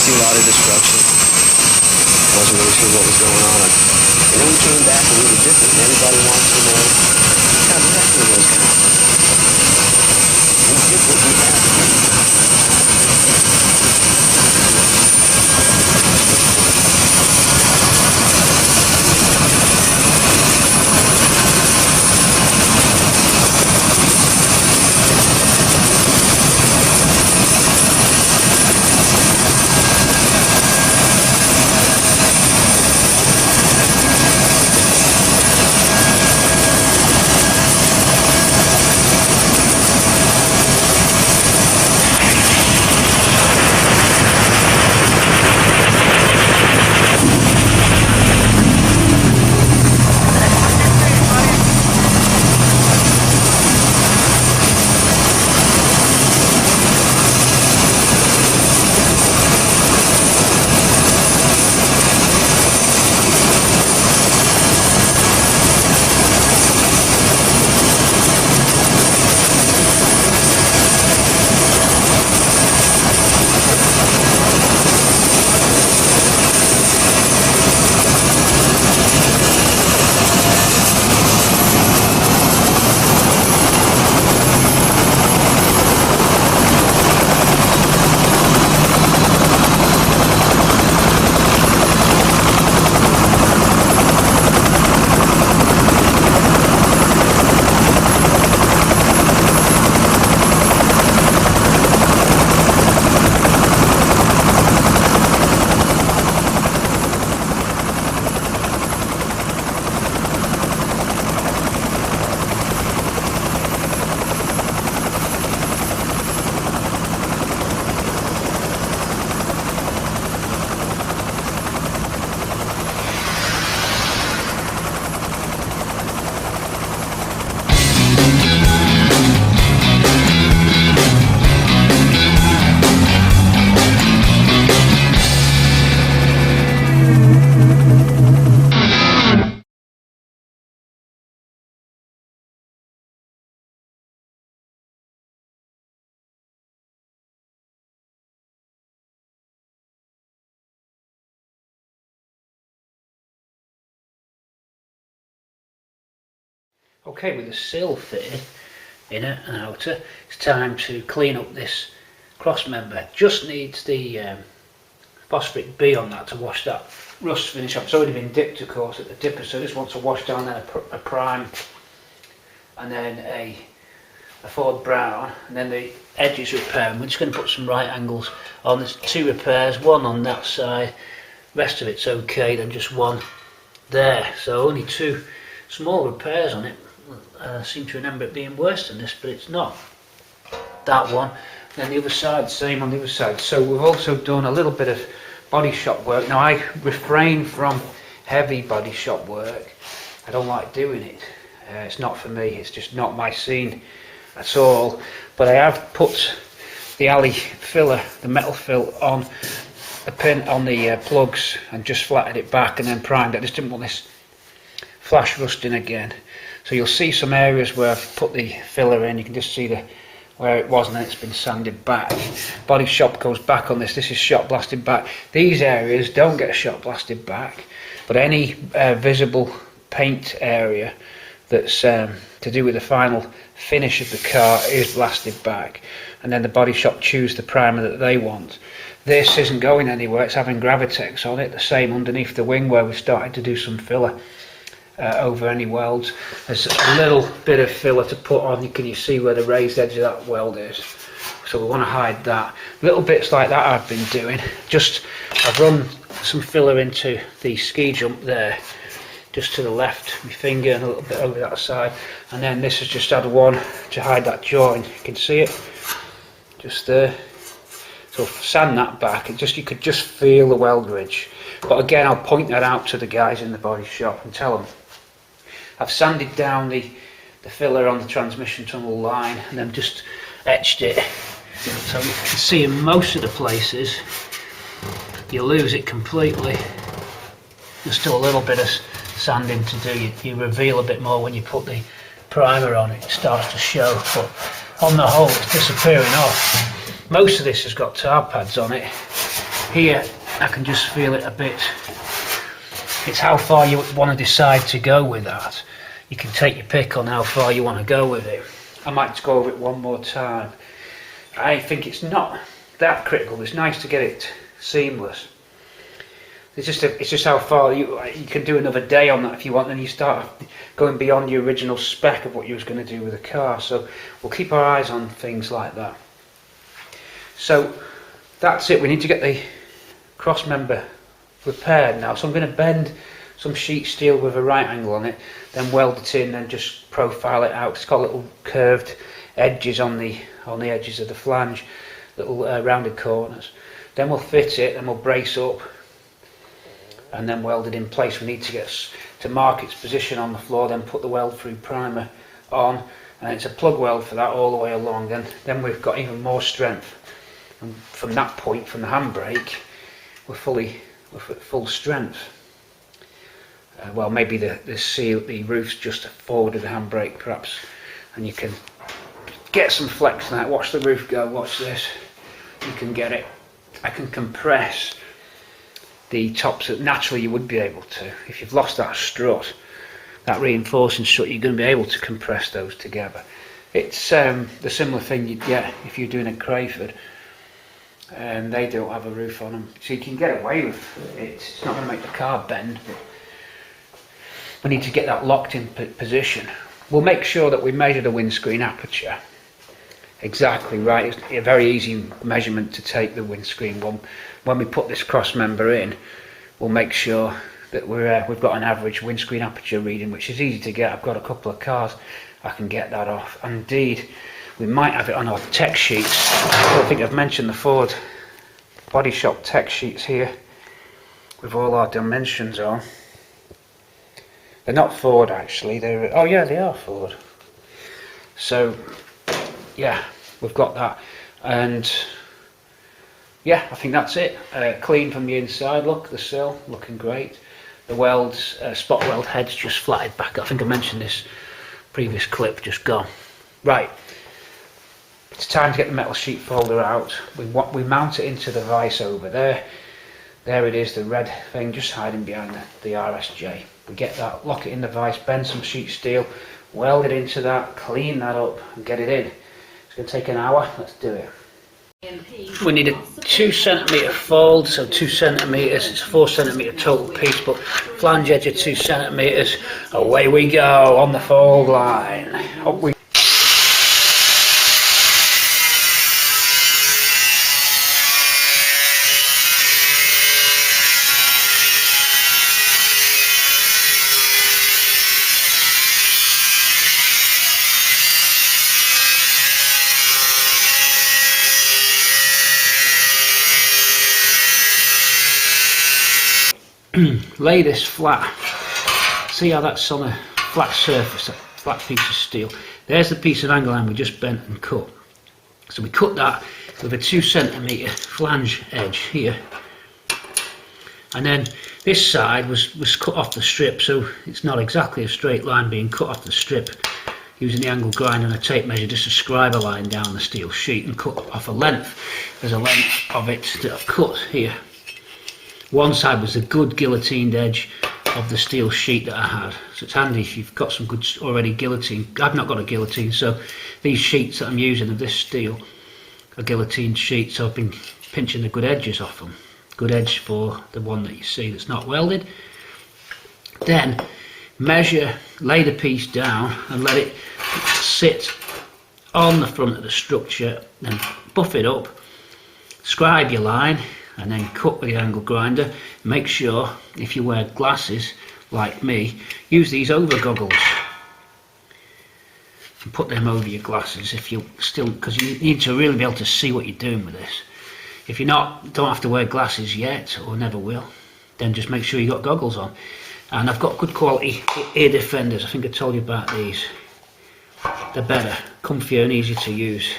see a lot of destruction. Wasn't really sure what was going on. And then we came back and we were different. And everybody wants to know how the rest of those guys. We did what we had to do. Okay, with the sill fitted, inner and outer, it's time to clean up this cross member. Just needs the phosphoric B on that to wash that rust finish off. It's already been dipped, of course, at the dipper, so I just want to wash down then a prime and then a Ford brown, and then the edges repair. And we're just going to put some right angles on. There's 2 repairs, one on that side, rest of it's okay, then just one there. So only 2 small repairs on it. I seem to remember it being worse than this, but it's not. That one, and then the other side, same on the other side. So we've also done a little bit of body shop work. Now I refrain from heavy body shop work. I don't like doing it. It's not for me, it's just not my scene at all. But I have put the alley filler, the metal fill, on the pin on the plugs and just flattened it back and then primed it. I just didn't want this flash rusting again. So you'll see some areas where I've put the filler in. You can just see where it was, and then it's been sanded back. Body shop goes back on this. This is shot blasted back. These areas don't get shot blasted back, but any visible paint area that's to do with the final finish of the car is blasted back, and then the body shop choose the primer that they want. This isn't going anywhere. It's having Gravitex on it, the same underneath the wing where we started to do some filler. Over any welds, there's a little bit of filler to put on. Can you see where the raised edge of that weld is? So we want to hide that. Little bits like that I've been doing. I've run some filler into the ski jump there, just to the left, my finger, and a little bit over that side. And then this has just had one to hide that joint. You can see it, just there. So sand that back. You could just feel the weld ridge. But again, I'll point that out to the guys in the body shop and tell them I've sanded down the filler on the transmission tunnel line and then just etched it. So you can see in most of the places you lose it completely. There's still a little bit of sanding to do. You reveal a bit more when you put the primer on. It starts to show, but on the whole it's disappearing off. Most of this has got tar pads on it, Here I can just feel it a bit. It's how far you want to decide to go with that. You can take your pick on how far you want to go with it. I might just go over it one more time. I think it's not that critical. It's nice to get it seamless. It's just how far you can do another day on that if you want, and you start going beyond your original spec of what you was going to do with the car. So we'll keep our eyes on things like that. So that's it. We need to get the crossmember repaired now. So I'm going to bend some sheet steel with a right angle on it, then weld it in and just profile it out. It's got little curved edges on the edges of the flange, little rounded corners. Then we'll fit it, and we'll brace up and then weld it in place. We need to get to mark its position on the floor, then put the weld through primer on, and it's a plug weld for that all the way along. Then we've got even more strength, and from that point, from the handbrake, we're at full strength. Well, maybe the roof's just forward of the handbrake perhaps, and you can get some flex on that. Watch the roof go, watch this. You can get it. I can compress the tops that naturally you would be able to. If you've lost that strut, that reinforcing strut, you're going to be able to compress those together. It's the similar thing you'd get if you're doing a Crayford, and they don't have a roof on them, so you can get away with it. It's not going to make the car bend, but we need to get that locked in position. We'll make sure that we measure the windscreen aperture exactly right. It's a very easy measurement to take, the windscreen one. When we put this cross member in, we'll make sure that we've got an average windscreen aperture reading, which is easy to get. I've got a couple of cars I can get that off. Indeed, we might have it on our tech sheets. I don't think I've mentioned the Ford body shop tech sheets here with all our dimensions on. They're not Ford actually, oh yeah, they are Ford. So yeah, we've got that, and yeah, I think that's it. Clean from the inside. Look, the sill looking great. The welds, spot weld heads just flatted back. I think I mentioned this previous clip, just gone. Right, it's time to get the metal sheet folder out. We mount it into the vise over there. There it is, the red thing just hiding behind the RSJ. We get that, lock it in the vise, bend some sheet steel, weld it into that, clean that up and get it in. It's going to take an hour. Let's do it. We need a 2 centimetre fold, so 2 centimetres, it's a 4 centimetre total piece, but flange edge of 2 centimetres. Away we go on the fold line. Up we lay this flat. See how that's on a flat surface, a flat piece of steel. There's the piece of angle line we just bent and cut. So we cut that with a 2 centimetre flange edge here, and then this side was cut off the strip, so it's not exactly a straight line being cut off the strip. Using the angle grinder and a tape measure, just to scribe a line down the steel sheet and cut off a length. There's a length of it that I've cut here. One side was the good guillotined edge of the steel sheet that I had, so it's handy if you've got some good already guillotine. I've not got a guillotine, so these sheets that I'm using of this steel are guillotined sheets, so I've been pinching the good edges off them. Good edge for the one that you see that's not welded. Then measure, lay the piece down and let it sit on the front of the structure, then buff it up, scribe your line, and then cut with the angle grinder. Make sure, if you wear glasses like me, use these over goggles and put them over your glasses if you still, because you need to really be able to see what you're doing with this. If you're not, don't have to wear glasses yet or never will, then just make sure you got goggles on. And I've got good quality ear defenders. I think I told you about these. They're better, comfier and easier to use.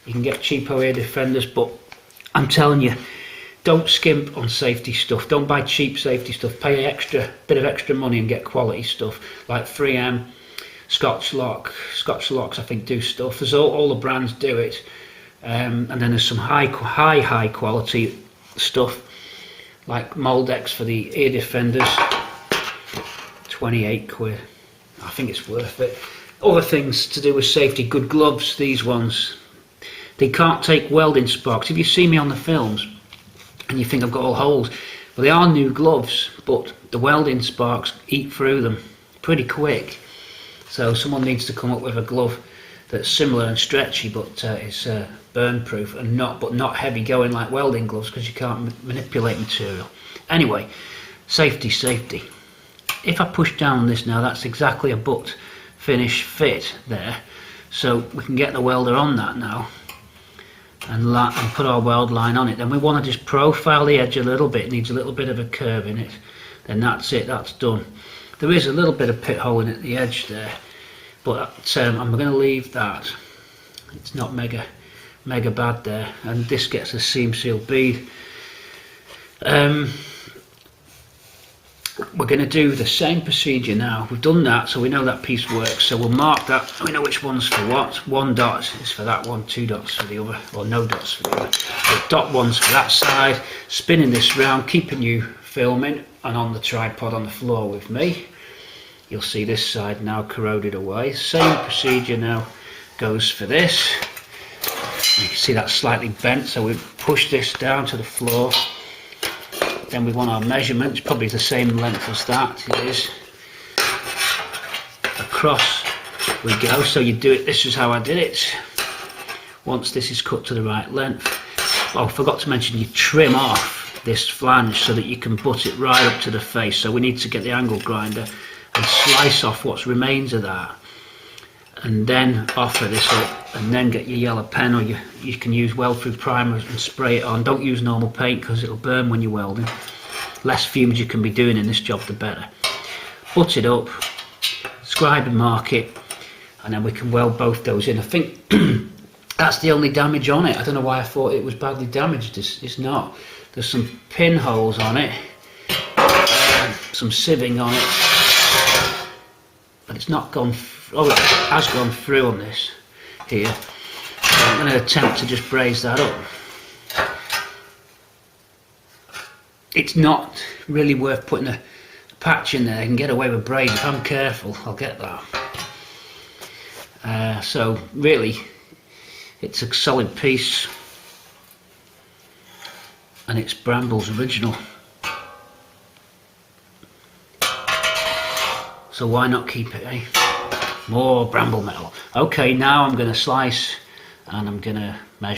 You can get cheapo ear defenders, but I'm telling you, don't skimp on safety stuff. Don't buy cheap safety stuff. Pay a bit of extra money and get quality stuff like 3M, Scotch Locks I think do stuff. There's all the brands do it, and then there's some high quality stuff like Moldex for the ear defenders, 28 quid. I think it's worth it. Other things to do with safety, good gloves, these ones. They can't take welding sparks. If you see me on the films and you think I've got all holes, well, they are new gloves, but the welding sparks eat through them pretty quick. So someone needs to come up with a glove that's similar and stretchy, but is burn proof and not heavy going like welding gloves, because you can't manipulate material. Anyway, safety. If I push down on this now, that's exactly a butt finish fit there. So we can get the welder on that now and put our weld line on it. Then we want to just profile the edge a little bit. It needs a little bit of a curve in it. Then that's it, that's done. There is a little bit of pit hole in at the edge there, but I'm going to leave that. It's not mega bad there, and this gets a seam seal bead. We're going to do the same procedure now. We've done that, so we know that piece works, so we'll mark that. We know which one's for what. 1 dot is for that one, 2 dots for the other, or no dots for the other. So dot 1's for that side. Spinning this round, keeping you filming and on the tripod on the floor with me. You'll see this side now corroded away. Same procedure now goes for this. You can see that's slightly bent, so we push this down to the floor. Then we want our measurements, probably the same length as that. It is. Across we go. So you do it, this is how I did it. Once this is cut to the right length. Oh, I forgot to mention, you trim off this flange so that you can butt it right up to the face. So we need to get the angle grinder and slice off what remains of that. And then offer this up, and then get your yellow pen, or you can use weld-through primer and spray it on. Don't use normal paint because it'll burn when you're welding. Less fumes you can be doing in this job, the better. Butt it up, scribe and mark it, and then we can weld both those in. I think that's the only damage on it. I don't know why I thought it was badly damaged. It's not. There's some pinholes on it, some sieving on it, but it's not gone. Oh, it has gone through on this here. So I'm going to attempt to just braze that up. It's not really worth putting a patch in there. I can get away with braze. If I'm careful, I'll get that. So really, it's a solid piece, and it's Bramble's original. So why not keep it, eh? More Bramble metal. Okay, now I'm going to slice and I'm going to measure.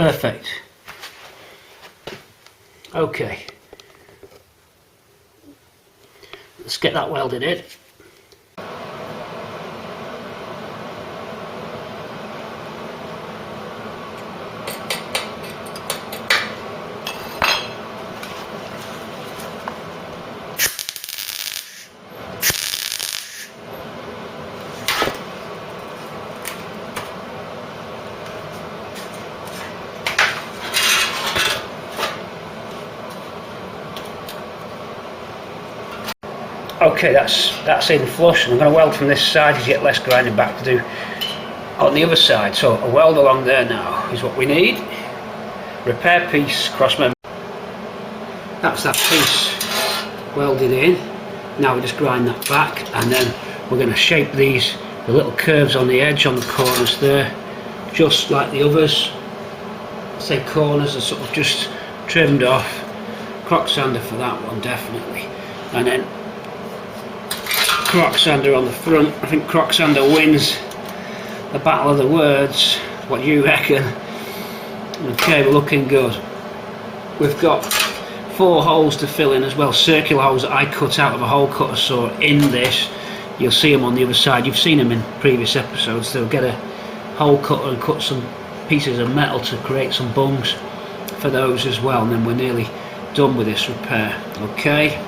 Perfect. Okay. Let's get that welded in. Okay, that's in flush, and I'm going to weld from this side to get less grinding back to do on the other side. So a weld along there now is what we need. Repair piece, crossmember. That's that piece welded in. Now we just grind that back, and then we're going to shape the little curves on the edge, on the corners there, just like the others. Say corners are sort of just trimmed off. Croc sander for that one, definitely. And then croc sander on the front. I think croc sander wins the battle of the words. What do you reckon? Okay, we're looking good. We've got 4 holes to fill in as well, circular holes that I cut out of a hole cutter saw in this. You'll see them on the other side. You've seen them in previous episodes. They'll get a hole cutter and cut some pieces of metal to create some bungs for those as well, and then we're nearly done with this repair. Okay.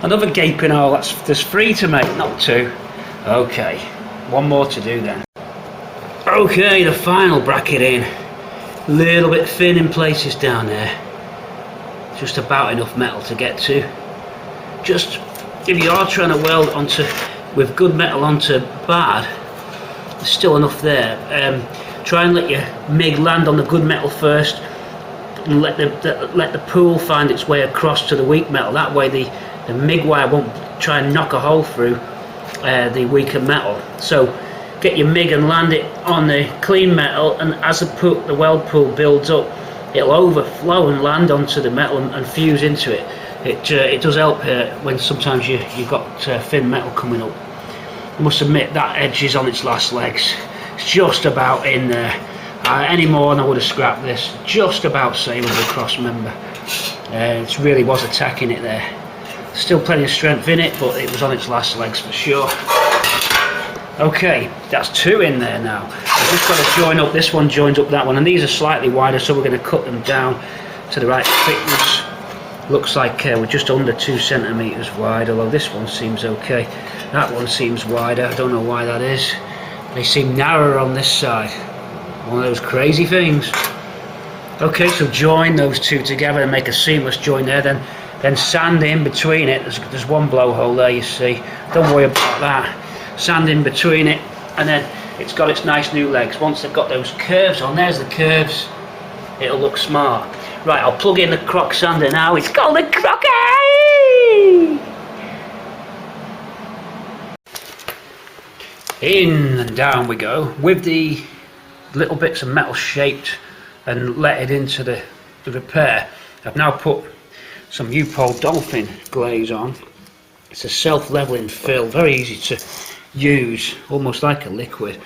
Another gaping hole, there's 3 to make, not 2. Okay, 1 more to do then. Okay, the final bracket in. Little bit thin in places down there. Just about enough metal to get to. Just, if you are trying to weld with good metal onto bad, there's still enough there. Try and let your MIG land on the good metal first, and let the pool find its way across to the weak metal. That way the MIG wire won't try and knock a hole through the weaker metal. So get your MIG and land it on the clean metal, and as the weld pool builds up, it'll overflow and land onto the metal and fuse into it. It does help when sometimes you've got thin metal coming up. I must admit that edge is on its last legs. It's just about in there. Any more and I would have scrapped this. Just about saleable Crossmember. It really was attacking it there. Still plenty of strength in it, but it was on its last legs for sure. Okay, that's 2 in there now. I've just got to join up, this one joins up that one, and these are slightly wider, so we're going to cut them down to the right thickness. Looks like we're just under 2 centimetres wide, although this one seems okay. That one seems wider, I don't know why that is. They seem narrower on this side. One of those crazy things. Okay, so join those 2 together and make a seamless join there, then sand in between it. There's one blowhole there, you see. Don't worry about that. Sand in between it, and then it's got its nice new legs. Once they've got those curves on, there's the curves, it'll look smart. Right, I'll plug in the crock sander now. It's called a crocky! In and down we go with the little bits of metal shaped and let it into the repair. I've now put some U-Pole Dolphin glaze on. It's a self-leveling fill, very easy to use, almost like a liquid.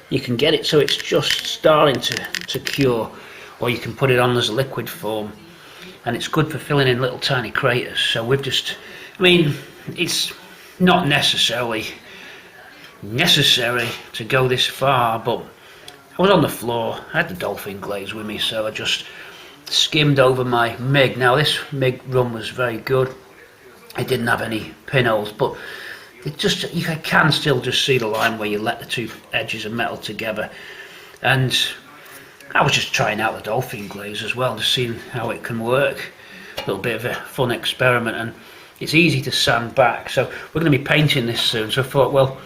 You can get it so it's just starting to cure, or you can put it on as a liquid form, and it's good for filling in little tiny craters. So we've just, I mean, it's not necessarily necessary to go this far, but I was on the floor, I had the Dolphin glaze with me, so I just skimmed over my MIG. Now this MIG run was very good. It didn't have any pinholes, but it just, you can still just see the line where you let the 2 edges of metal together. And I was just trying out the Dolphin glaze as well, to see how it can work. A little bit of a fun experiment, and it's easy to sand back. So we're going to be painting this soon, so I thought, well,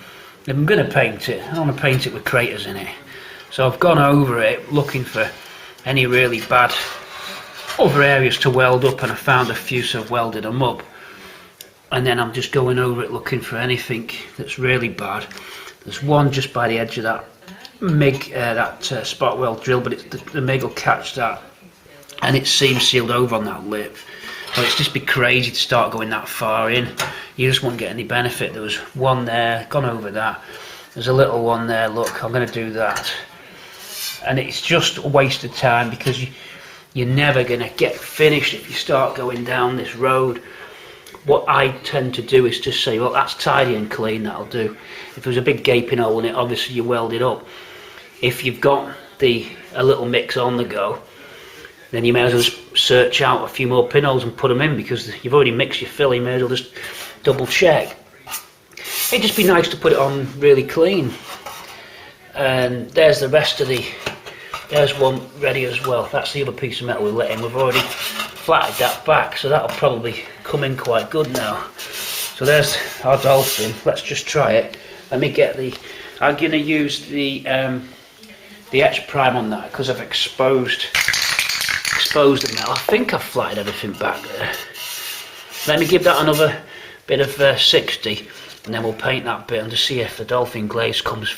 if I'm going to paint it, I want to paint it with craters in it. So I've gone over it looking for any really bad other areas to weld up, and I found a few, so I've welded them up. And then I'm just going over it looking for anything that's really bad. There's one just by the edge of that MIG, spot weld drill, but the MIG will catch that, and it's seam sealed over on that lip. So it's just be crazy to start going that far in. You just won't get any benefit. There was one there, gone over that. There's a little one there, look, I'm going to do that. And it's just a waste of time, because you're never going to get finished if you start going down this road. What I tend to do is just say, well, that's tidy and clean, that'll do. If there's a big gaping hole in it, obviously you weld it up. If you've got a little mix on the go, then you may as well search out a few more pinholes and put them in, because you've already mixed your fill. You may as well just double check. It'd just be nice to put it on really clean. And there's the rest of there's one ready as well. That's the other piece of metal we let in. We've already flatted that back, so that'll probably come in quite good now. So there's our Dolphin. Let's just try it. Let me get I'm going to use the etch prime on that, because I've exposed the metal. I think I've flatted everything back there. Let me give that another bit of 60, and then we'll paint that bit and to see if the Dolphin glaze comes.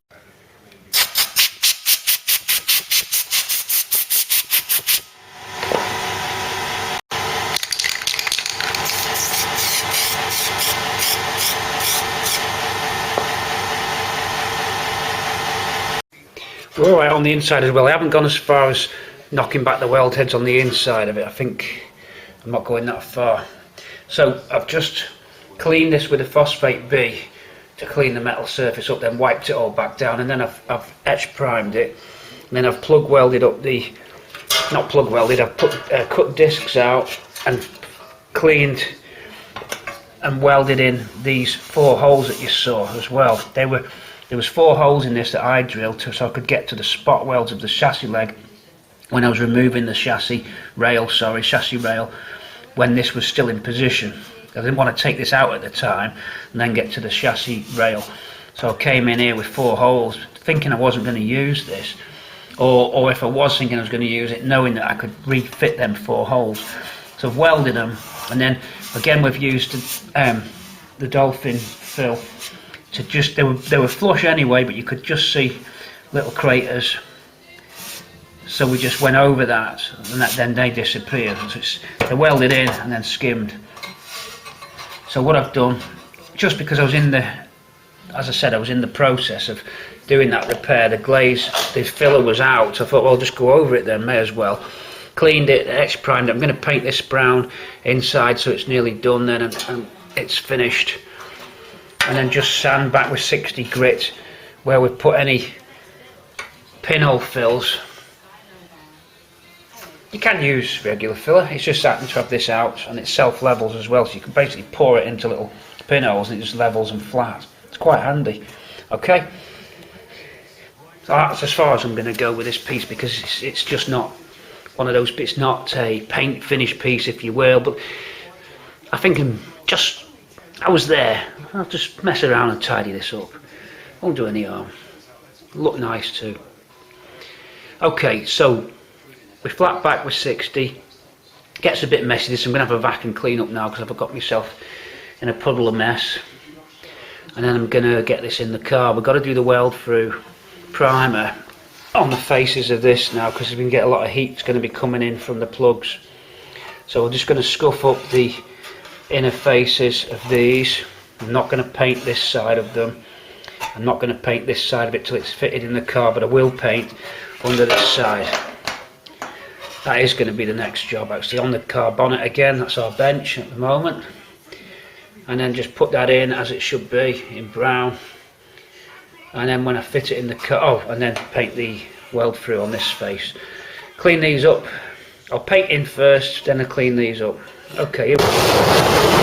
We're all right on the inside as well. I haven't gone as far as knocking back the weld heads on the inside of it. I think I'm not going that far. So I've just cleaned this with a phosphate B to clean the metal surface up, then wiped it all back down, and then I've etch primed it, and then I've plug welded up I've put cut discs out and cleaned and welded in these 4 holes that you saw as well. There was 4 holes in this that I drilled so I could get to the spot welds of the chassis leg when I was removing the chassis rail, when this was still in position. I didn't want to take this out at the time and then get to the chassis rail. So I came in here with 4 holes, thinking I wasn't going to use this, or if I was thinking I was going to use it, knowing that I could refit them 4 holes. So I've welded them, and then again we've used the Dolphin fill to just, they were flush anyway, but you could just see little craters. So we just went over that, and then they disappeared. So they're welded in and then skimmed. So what I've done, just because I was as I said, I was in the process of doing that repair, the filler was out, I thought, well, I'll just go over it then, may as well. Cleaned it, etch primed it. I'm going to paint this brown inside, so it's nearly done then, and it's finished. And then just sand back with 60 grit where we've put any pinhole fills. You can use regular filler, it's just happened to have this out, and it self levels as well, so you can basically pour it into little pinholes and it just levels them flat. It's quite handy. Okay, so that's as far as I'm going to go with this piece, because it's just not one of those, it's not a paint finish piece, if you will, but I think I was there, I'll just mess around and tidy this up. Won't do any harm. Look nice too. Okay, so we flat back with 60. Gets a bit messy, so I'm going to have a vac and clean up now, because I've got myself in a puddle of mess. And then I'm going to get this in the car. We've got to do the weld through primer on the faces of this now, because we can get a lot of heat that's going to be coming in from the plugs. So we're just going to scuff up the inner faces of these. I'm not going to paint this side of them. I'm not going to paint this side of it till it's fitted in the car, but I will paint under this side. That is going to be the next job, actually, on the car bonnet again. That's our bench at the moment, and then just put that in as it should be in brown, and then when I fit it in the car, and then paint the weld through on this face. Clean these up. I'll paint in first, then I clean these up. Okay, here we go.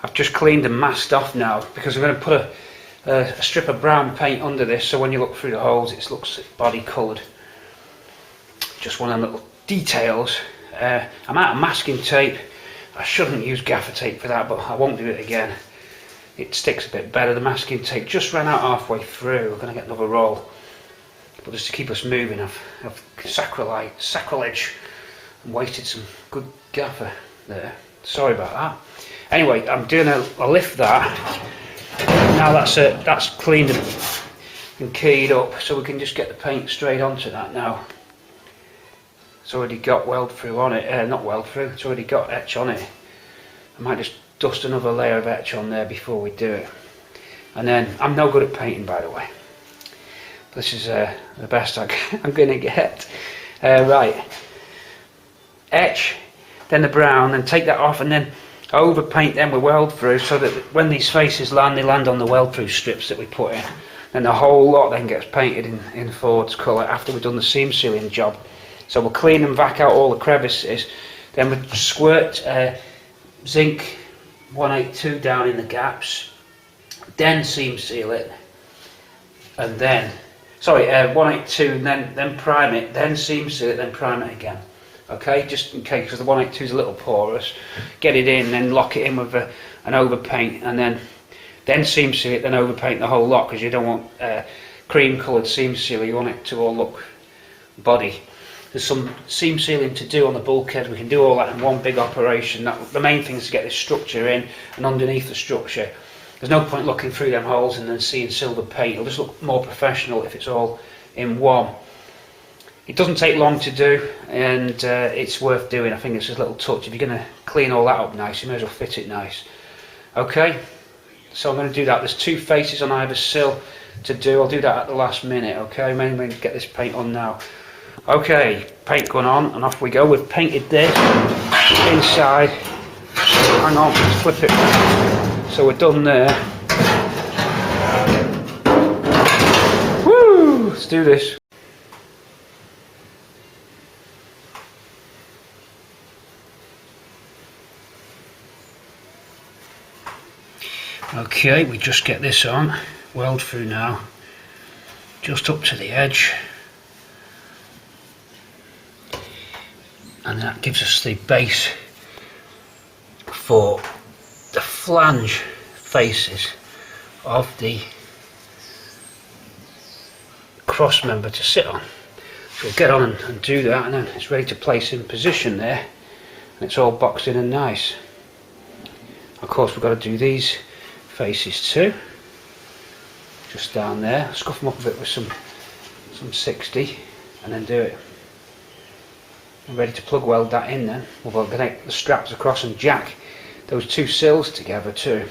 I've just cleaned and masked off now, because I'm going to put a strip of brown paint under this, so when you look through the holes it looks body coloured. Just one of them little details. I'm out of masking tape. I shouldn't use gaffer tape for that, but I won't do it again. It sticks a bit better. The masking tape just ran out halfway through. We're going to get another roll, but just to keep us moving, I've sacrilege and wasted some good gaffer there. Sorry about that. Anyway, I'm doing a lift that. Now that's cleaned and keyed up, so we can just get the paint straight onto that now. It's already got weld through on it, not weld through, it's already got etch on it. I might just dust another layer of etch on there before we do it. And then, I'm no good at painting, by the way. This is the best I'm going to get. Right, etch, then the brown, then take that off, and then over paint them with weld through, so that when these faces land, they land on the weld through strips that we put in, and the whole lot then gets painted in Ford's colour after we've done the seam sealing job. So we'll clean and vac out all the crevices, then we'll squirt zinc 182 down in the gaps, then seam seal it, and then 182, and then prime it, then seam seal it, then prime it again. Okay, just in case, because the 182 is a little porous. Get it in, then lock it in with an overpaint, and then seam seal it, then overpaint the whole lot, because you don't want cream coloured seam seal. You want it to all look body. There's some seam sealing to do on the bulkhead. We can do all that in one big operation. The main thing is to get this structure in, and underneath the structure, there's no point looking through them holes and then seeing silver paint. It'll just look more professional if it's all in one. It doesn't take long to do, and it's worth doing. I think it's just a little touch. If you're going to clean all that up nice, you may as well fit it nice. Okay, so I'm going to do that. There's two faces on either sill to do. I'll do that at the last minute. Okay, I'm going to get this paint on now. Okay, paint going on, and off we go. We've painted this inside. Hang on, let's flip it. So we're done there. Woo! Let's do this. Okay, we just get this on, weld through now, just up to the edge, and that gives us the base for the flange faces of the cross member to sit on. So we'll get on and do that, and then it's ready to place in position there, and it's all boxed in and nice. Of course we've got to do these faces too, just down there, scuff them up a bit with some 60 and then do it. I'm ready to plug weld that in then. We'll connect the straps across and jack those two sills together too,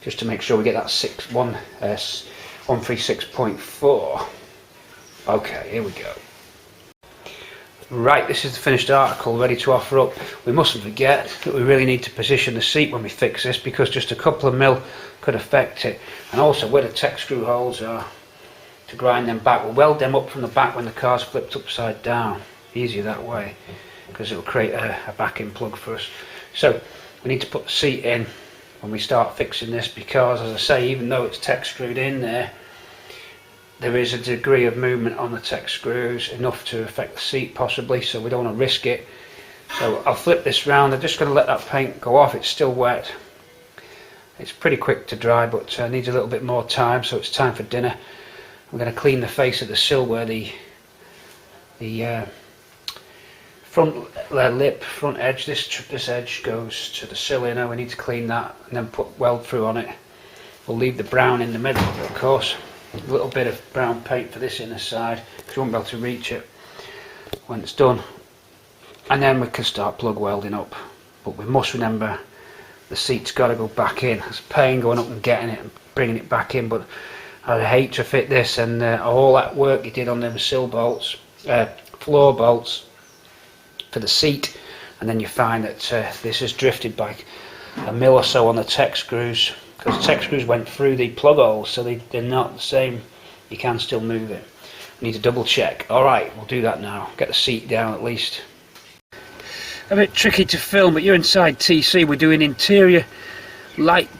just to make sure we get that 136.4. Okay, here we go. Right, this is the finished article ready to offer up. We mustn't forget that we really need to position the seat when we fix this, because just a couple of mil could affect it. And also where the tech screw holes are, to grind them back. We'll weld them up from the back when the car's flipped upside down. Easier that way, because it will create a backing plug for us. So we need to put the seat in when we start fixing this, because as I say, even though it's tech screwed in there, there is a degree of movement on the tech screws, enough to affect the seat possibly, so we don't want to risk it. So I'll flip this round. I'm just going to let that paint go off. It's still wet. It's pretty quick to dry, but needs a little bit more time, so it's time for dinner. I'm going to clean the face of the sill where the front lip, front edge, this edge goes to the sill inner. We need to clean that and then put weld through on it. We'll leave the brown in the middle, of course. A little bit of brown paint for this inner side, because you won't be able to reach it when it's done. And then we can start plug welding up. But we must remember the seat's got to go back in. It's a pain going up and getting it and bringing it back in, but I'd hate to fit this and all that work you did on them sill bolts, floor bolts for the seat, and then you find that this is drifted by a mil or so on the tech screws, because the tech screws went through the plug holes, so they're not the same. You can still move it. We need to double check. Alright, we'll do that now. Get the seat down at least. A bit tricky to film, but you're inside TC. We're doing interior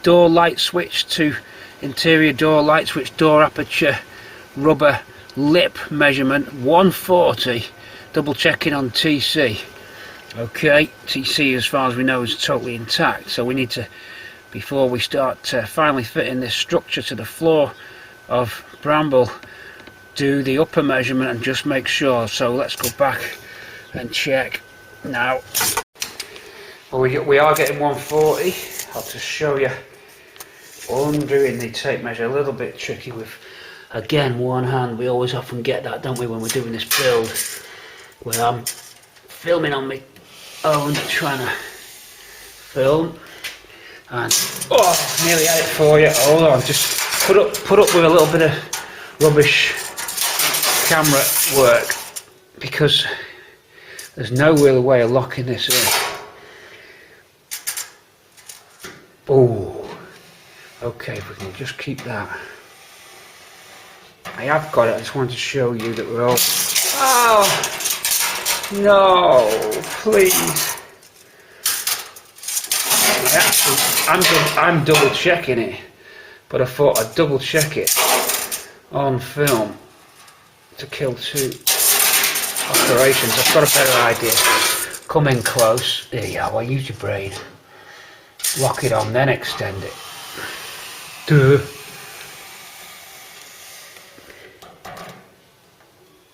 door light switch to interior door light switch, door aperture, rubber lip measurement 140, double checking on TC. Okay, TC as far as we know is totally intact, so we need to, before we start finally fitting this structure to the floor of Bramble, do the upper measurement and just make sure. So let's go back and check now. Well, we are getting 140. I'll just show you. Undoing the tape measure, a little bit tricky with, again, one hand. We always often get that, don't we, when we're doing this build, where I'm filming on my own, trying to film, and nearly had it for you. Hold on, just put up with a little bit of rubbish camera work, because there's no real way of locking this in. Oh. Okay, if we can just keep that. I have got it, I just wanted to show you that we're all... Oh! No! Please! Actually, I'm double checking it, but I thought I'd double check it on film to kill two operations. I've got a better idea. Come in close. There you go, use your brain. Lock it on, then extend it. Duh.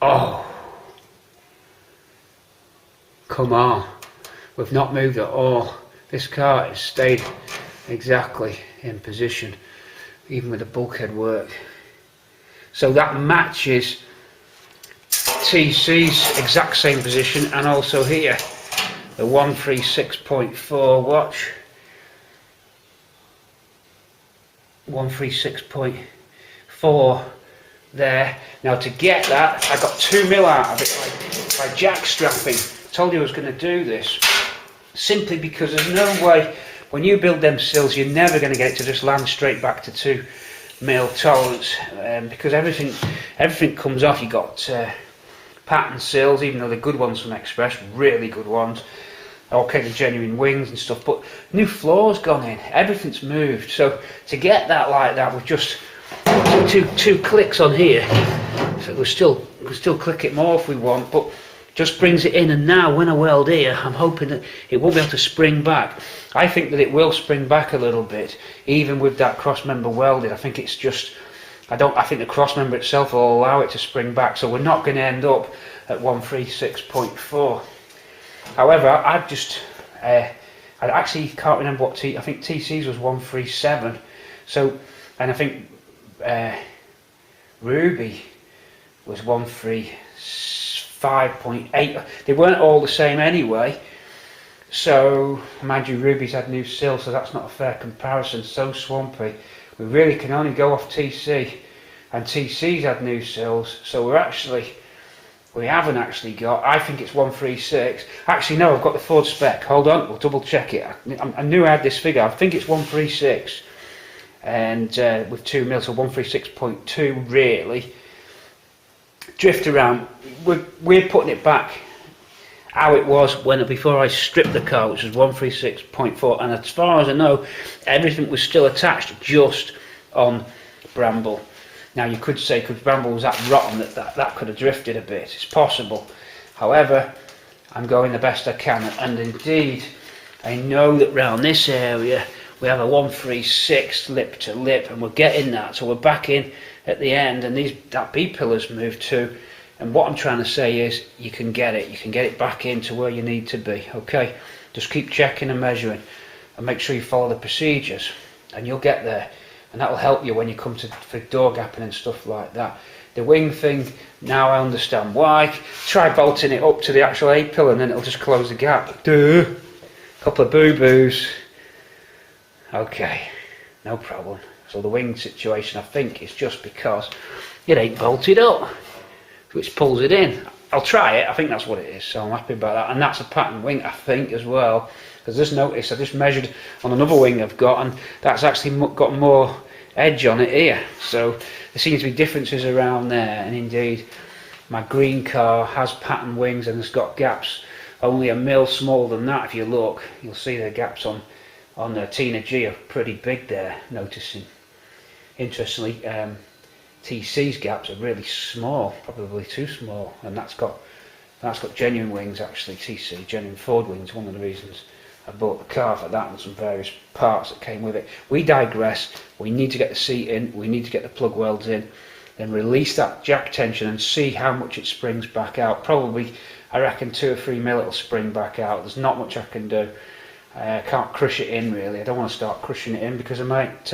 Oh, come on, we've not moved at all. This car has stayed exactly in position, even with the bulkhead work. So that matches TC's exact same position, and also here the 136.4 watch. 136.4 there. Now to get that, I got 2 mil out of it by jack strapping. I told you I was going to do this, simply because there's no way, when you build them sills, you're never going to get it to just land straight back to 2 mil tolerance, because everything comes off. You got pattern sills, even though they're good ones from Express, really good ones. Okay, the genuine wings and stuff, but new floor's gone in, everything's moved. So to get that like that with just two clicks on here, so we still click it more if we want, but just brings it in. And now when I weld here, I'm hoping that it won't be able to spring back. I think that it will spring back a little bit, even with that cross member welded. I think it's just I think the Crossmember itself will allow it to spring back, so we're not going to end up at 136.4. However, I actually can't remember what I think TC's was 137. So, and I think Ruby was 135.8. They weren't all the same anyway. So, mind you, Ruby's had new sills, so that's not a fair comparison. So swampy. We really can only go off TC, and TC's had new sills, so we haven't actually got, I think it's 136. Actually no, I've got the Ford spec, hold on, we'll double check it. I knew I had this figure, I think it's 136, and with 2 mil, so 136.2 really. Drift around, we're putting it back how it was before I stripped the car, which was 136.4, and as far as I know, everything was still attached just on Bramble. Now you could say, because Bramble was that rotten that could have drifted a bit, it's possible. However, I'm going the best I can, and indeed I know that round this area we have a 136 lip to lip, and we're getting that, so we're back in at the end, and that B pillar's moved too. And what I'm trying to say is, you can get it back into where you need to be. Okay, just keep checking and measuring, and make sure you follow the procedures, and you'll get there. And that will help you when you come for door gapping and stuff like that. The wing thing, now I understand why. Try bolting it up to the actual A pillar, and then it'll just close the gap. Duh. Couple of boo-boos. Okay, no problem. So the wing situation, I think, is just because it ain't bolted up, which pulls it in. I'll try it, I think that's what it is, so I'm happy about that. And that's a pattern wing, I think, as well. Because just noticed, I just measured on another wing I've got, and that's actually got more edge on it here. So there seems to be differences around there, and indeed my green car has pattern wings and it's got gaps only a mil smaller than that. If you look, you'll see the gaps on the Tina G are pretty big there, noticing. Interestingly, TC's gaps are really small, probably too small, and that's got genuine wings actually. TC, genuine Ford wings, one of the reasons I bought the car for that, and some various parts that came with it. We digress. We need to get the seat in, we need to get the plug welds in, then release that jack tension and see how much it springs back out. Probably, I reckon 2 or 3 mil it'll spring back out. There's not much I can do. I can't crush it in really. I don't want to start crushing it in because I might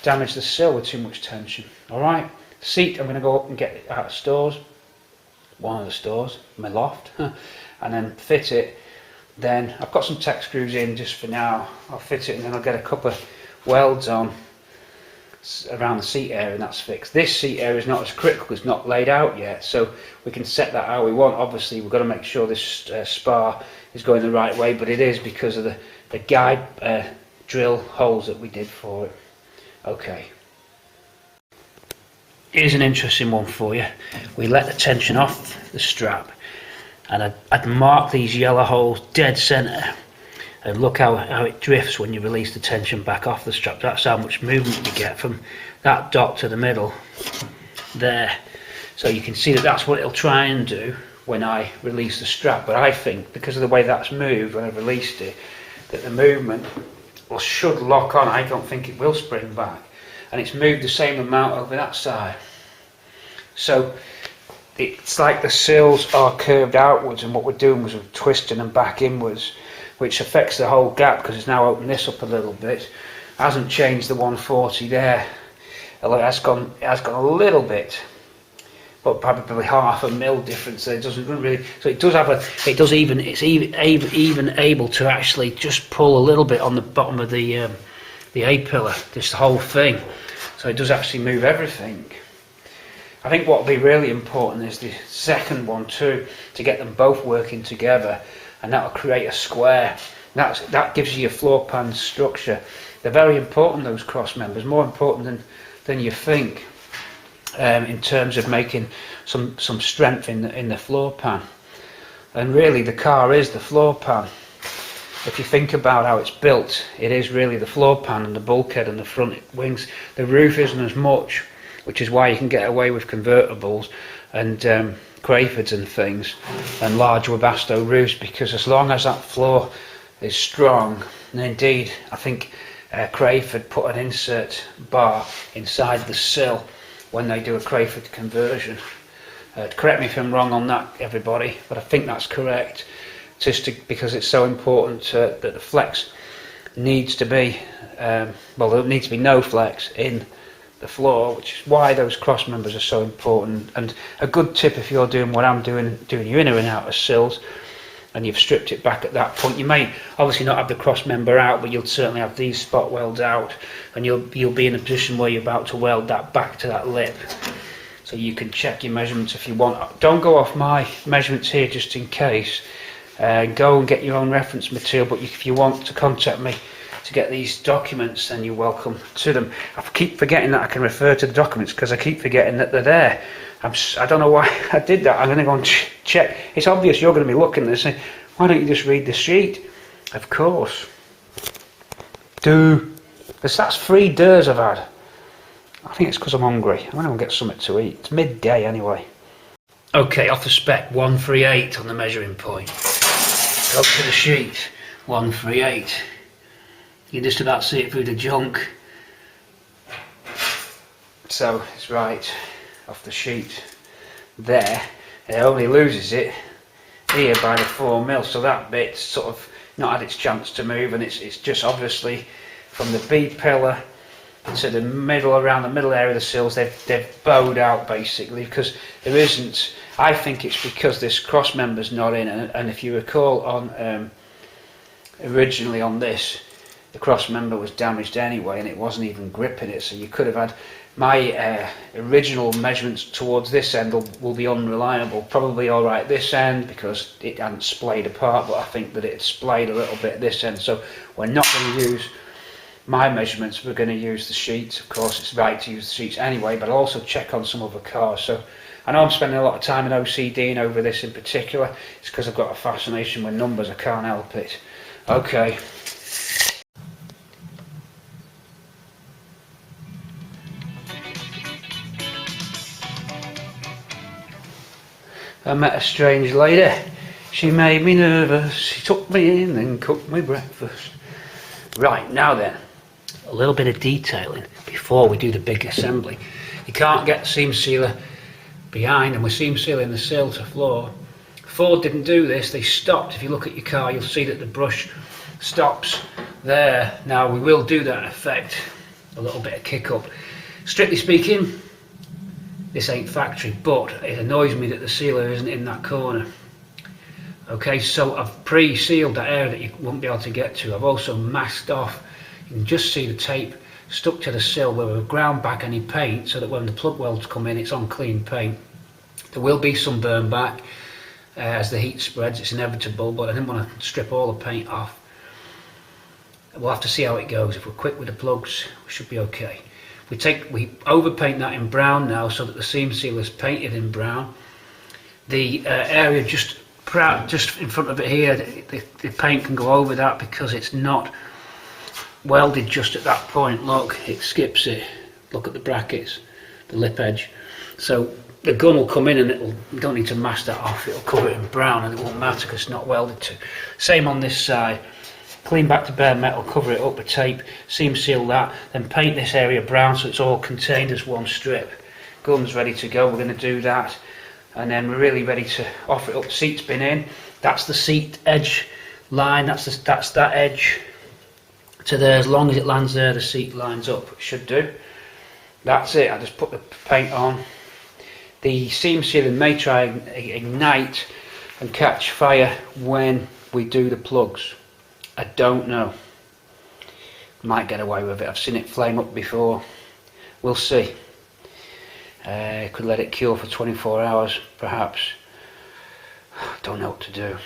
damage the sill with too much tension. Alright, seat, I'm going to go up and get it out of stores, one of the stores, my loft, and then fit it. Then I've got some tech screws in just for now. I'll fit it, and then I'll get a couple of welds on around the seat area, and that's fixed. This seat area is not as critical, it's not laid out yet, so we can set that how we want. Obviously we've got to make sure this spar is going the right way, but it is because of the guide drill holes that we did for it. Okay, here's an interesting one for you. We let the tension off the strap, and I'd mark these yellow holes dead centre, and look how it drifts when you release the tension back off the strap. That's how much movement you get from that dot to the middle there. So you can see that's what it'll try and do when I release the strap, but I think because of the way that's moved when I've released it, that the movement should lock on. I don't think it will spring back, and it's moved the same amount over that side. So it's like the sills are curved outwards, and what we're doing was we're twisting them back inwards, which affects the whole gap because it's now opened this up a little bit. Hasn't changed the 140 there, although it has gone a little bit, but probably half a mil difference there. It doesn't really, so it does have it's even able to actually just pull a little bit on the bottom of the A pillar, this whole thing. So it does actually move everything. I think what will be really important is the second one too, to get them both working together, and that will create a square. That gives you your floor pan structure. They're very important, those cross members, more important than you think, in terms of making some strength in the floor pan. And really the car is the floor pan. If you think about how it's built, it is really the floor pan and the bulkhead and the front wings. The roof isn't as much, which is why you can get away with convertibles and Crayfords and things, and large Webasto roofs, because as long as that floor is strong, and indeed I think Crayford put an insert bar inside the sill when they do a Crayford conversion. Correct me if I'm wrong on that, everybody, but I think that's correct, because it's so important that the flex needs to be, well, there needs to be no flex in the floor, which is why those cross members are so important. And a good tip, if you're doing what I'm doing your inner and outer sills, and you've stripped it back at that point, you may obviously not have the cross member out, but you'll certainly have these spot welds out, and you'll be in a position where you're about to weld that back to that lip. So you can check your measurements if you want. Don't go off my measurements here just in case. Go and get your own reference material, but if you want to contact me to get these documents, then you're welcome to them. I keep forgetting that I can refer to the documents because I keep forgetting that they're there. I don't know why I did that. I'm going to go and check. It's obvious you're going to be looking at this and saying, why don't you just read the sheet? Of course. Because that's 3 days I've had. I think it's because I'm hungry. I'm going to go get something to eat. It's midday anyway. Okay, off the spec, 138 on the measuring point. Go to the sheet, 138. You just about see it through the junk. So it's right off the sheet there. It only loses it here by the 4mm, so that bit's sort of not had its chance to move, and it's just obviously from the B pillar to the middle, around the middle area of the sills, they've bowed out basically, because there isn't, I think it's because this cross member's not in, and if you recall on originally on this, the cross member was damaged anyway, and it wasn't even gripping it, so you could have had, my original measurements towards this end will be unreliable. Probably alright this end because it hadn't splayed apart, but I think that it had splayed a little bit this end, so we're not going to use my measurements, we're going to use the sheets. Of course it's right to use the sheets anyway, but I'll also check on some other cars. So I know I'm spending a lot of time in OCDing over this in particular. It's because I've got a fascination with numbers, I can't help it. Okay. I met a strange lady. She made me nervous. She took me in and cooked me breakfast. Right, now then, a little bit of detailing before we do the big assembly. You can't get the seam sealer behind, and we're seam sealing the sill to floor. Ford didn't do this, they stopped. If you look at your car, you'll see that the brush stops there. Now we will do that in effect, a little bit of kick up. Strictly speaking, this ain't factory, but it annoys me that the sealer isn't in that corner. Okay, so I've pre-sealed that area that you won't be able to get to. I've also masked off, you can just see the tape stuck to the sill where we've ground back any paint, so that when the plug welds come in, it's on clean paint. There will be some burn back as the heat spreads, it's inevitable, but I didn't want to strip all the paint off. We'll have to see how it goes. If we're quick with the plugs, we should be okay. We overpaint that in brown now, so that the seam seal is painted in brown. The area just in front of it here, the paint can go over that because it's not welded just at that point. Look, it skips it. Look at the brackets, the lip edge. So the gun will come in and you don't need to mask that off. It'll cover it in brown and it won't matter because it's not welded to. Same on this side. Clean back to bare metal, cover it up with tape, seam seal that, then paint this area brown so it's all contained as one strip. Gun's ready to go, we're going to do that, and then we're really ready to offer it up. Seat's been in, that's the seat edge line, that's that edge to there. As long as it lands there, the seat lines up, it should do. That's it, I just put the paint on. The seam sealing may try and ignite and catch fire when we do the plugs. I don't know. Might get away with it. I've seen it flame up before. We'll see. Could let it cure for 24 hours, perhaps. Don't know what to do.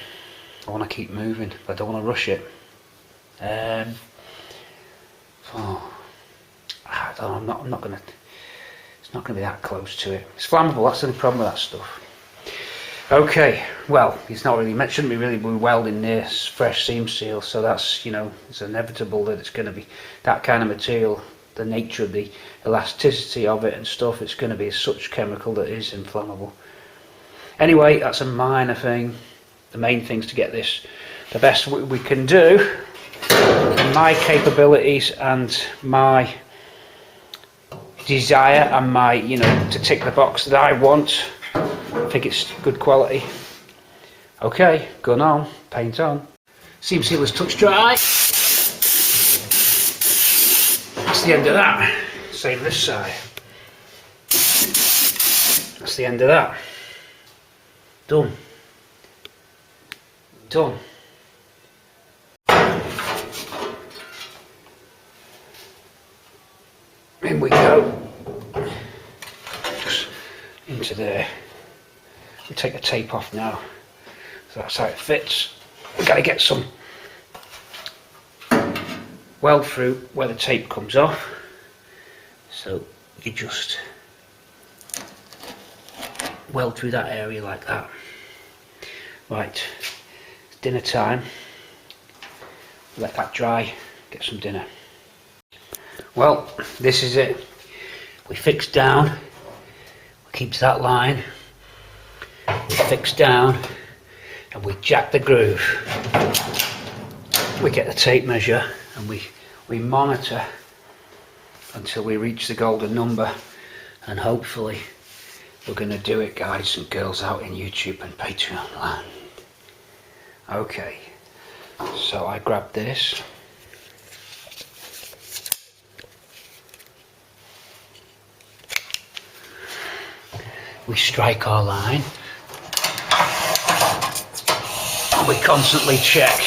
I want to keep moving, but I don't want to rush it. I don't know. I'm not gonna. It's not gonna be that close to it. It's flammable. That's the only problem with that stuff. Okay, well, it's not really, it shouldn't be really welding near fresh seam seal, so that's, you know, it's inevitable that it's going to be that kind of material, the nature of the elasticity of it and stuff, it's going to be such chemical that is inflammable. Anyway, that's a minor thing. The main thing is to get this the best we can do, my capabilities and my desire and my, you know, to tick the box that I want. I think it's good quality. Okay, gun on, paint on. Seam sealer's touch dry. That's the end of that. Same this side. That's the end of that. Done. Done. In we go. Just into there. We take the tape off now. So that's how it fits. We've got to get some weld through where the tape comes off. So you just weld through that area like that. Right, it's dinner time. Let that dry, get some dinner. Well, this is it. We fix down, we keep to that line, we fix down and we jack the groove. We get the tape measure and we monitor until we reach the golden number, and hopefully we're going to do it, guys and girls out in YouTube and Patreon land. Okay, so I grab this. We strike our line. And we constantly check.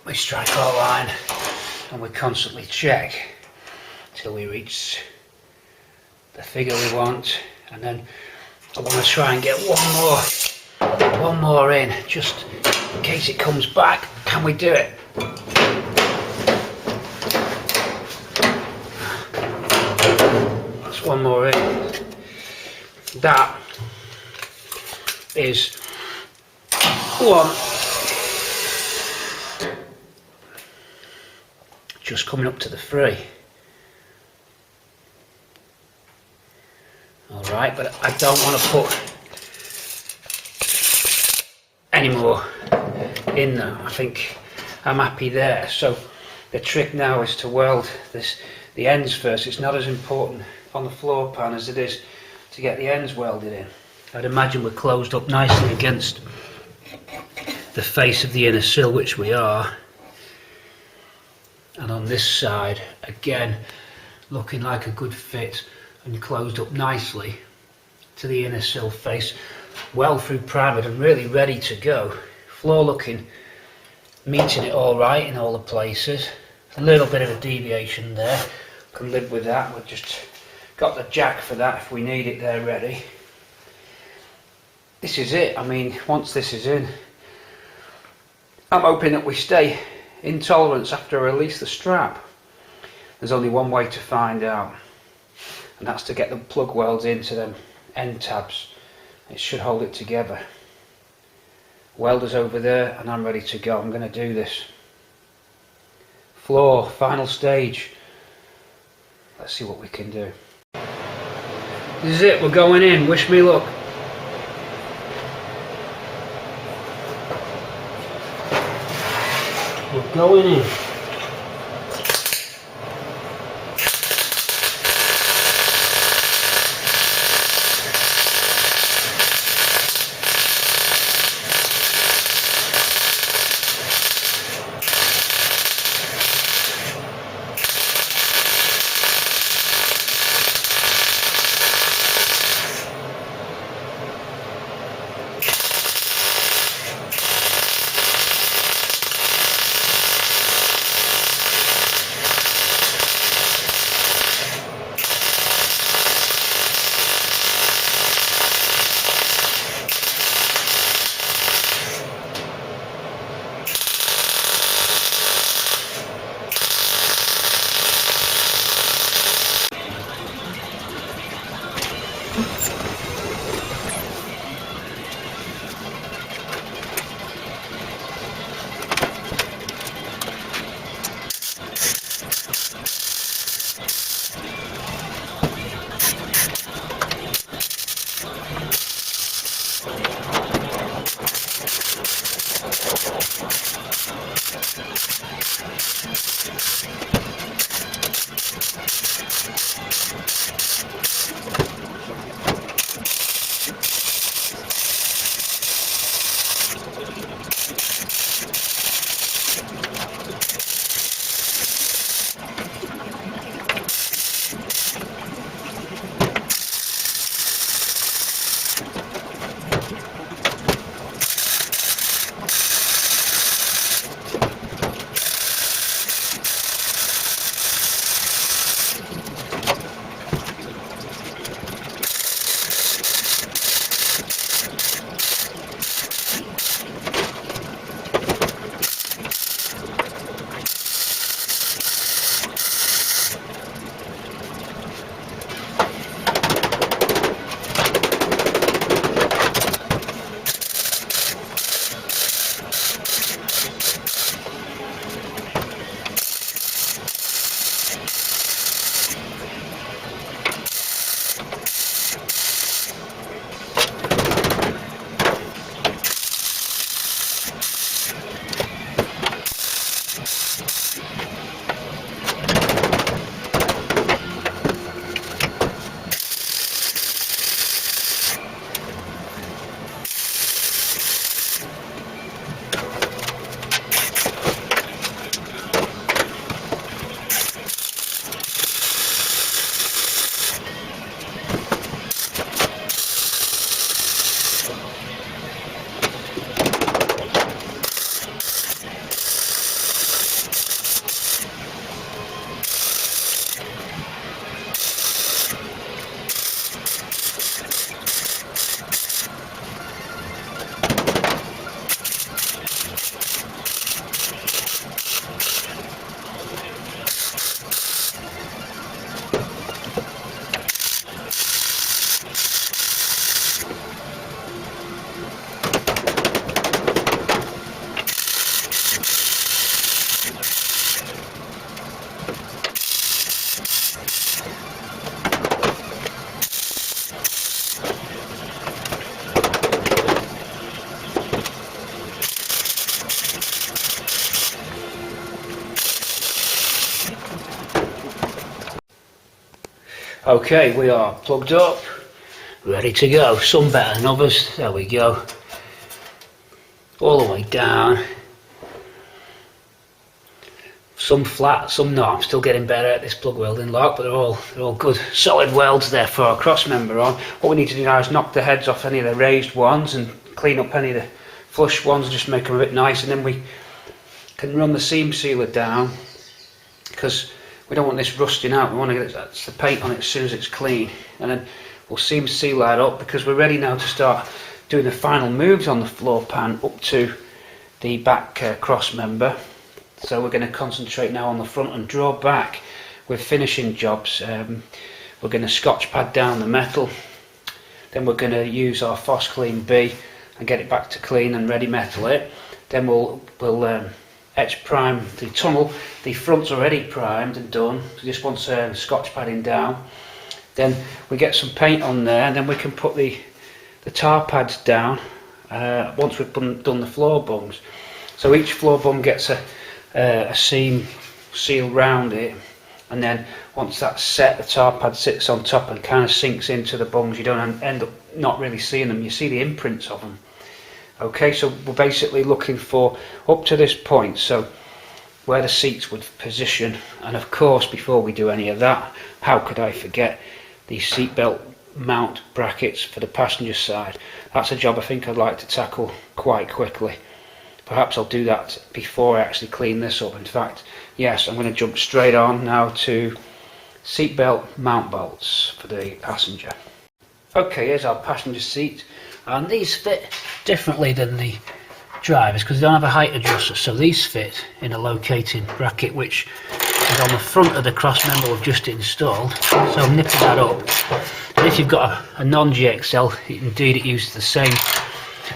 We strike our line and we constantly check till we reach the figure we want, and then I want to try and get one more in, just in case it comes back. Can we do it? That's one more in. That is one. Just coming up to the 3. Alright, but I don't want to put any more in there. I think I'm happy there. So the trick now is to weld the ends first. It's not as important on the floor pan as it is to get the ends welded in. I'd imagine we're closed up nicely against the face of the inner sill, which we are. And on this side, again, looking like a good fit and closed up nicely to the inner sill face, well through primered and really ready to go. Floor looking, meeting it all right in all the places. A little bit of a deviation there, can live with that. We've just got the jack for that if we need it there ready. This is it. I mean, once this is in, I'm hoping that we stay in tolerance after I release the strap. There's only one way to find out, and that's to get the plug welds into them end tabs. It should hold it together. Welder's over there and I'm ready to go. I'm going to do this. Floor, final stage. Let's see what we can do. This is it, we're going in. Wish me luck. We're going in. Okay, we are plugged up, ready to go. Some better than others. There we go. All the way down. Some flat, some not. I'm still getting better at this plug welding lock, but they're all good solid welds there for our cross member on. What we need to do now is knock the heads off any of the raised ones and clean up any of the flush ones, just make them a bit nice, and then we can run the seam sealer down, because we don't want this rusting out. We want to get the paint on it as soon as it's clean, and then we'll seam seal that up, because we're ready now to start doing the final moves on the floor pan up to the back cross member. So we're going to concentrate now on the front and draw back with finishing jobs. We're going to scotch pad down the metal, then we're going to use our Fos Clean B and get it back to clean and ready metal it. Then we'll etch prime the tunnel. The front's already primed and done, so just wants scotch padding down. Then we get some paint on there, and then we can put the tar pads down once we've done the floor bungs. So each floor bung gets a seam seal round it, and then once that's set, the tar pad sits on top and kind of sinks into the bungs. You don't end up not really seeing them, you see the imprints of them. Okay, so we're basically looking for up to this point, so where the seats would position, and of course before we do any of that, how could I forget the seatbelt mount brackets for the passenger side. That's a job I think I'd like to tackle quite quickly. Perhaps I'll do that before I actually clean this up. In fact, yes, I'm going to jump straight on now to seatbelt mount bolts for the passenger. Okay, here's our passenger seat, and these fit differently than the drivers because they don't have a height adjuster, so these fit in a locating bracket which is on the front of the cross member we've just installed. So I'm nipping that up, and if you've got a non-GXL, indeed it uses the same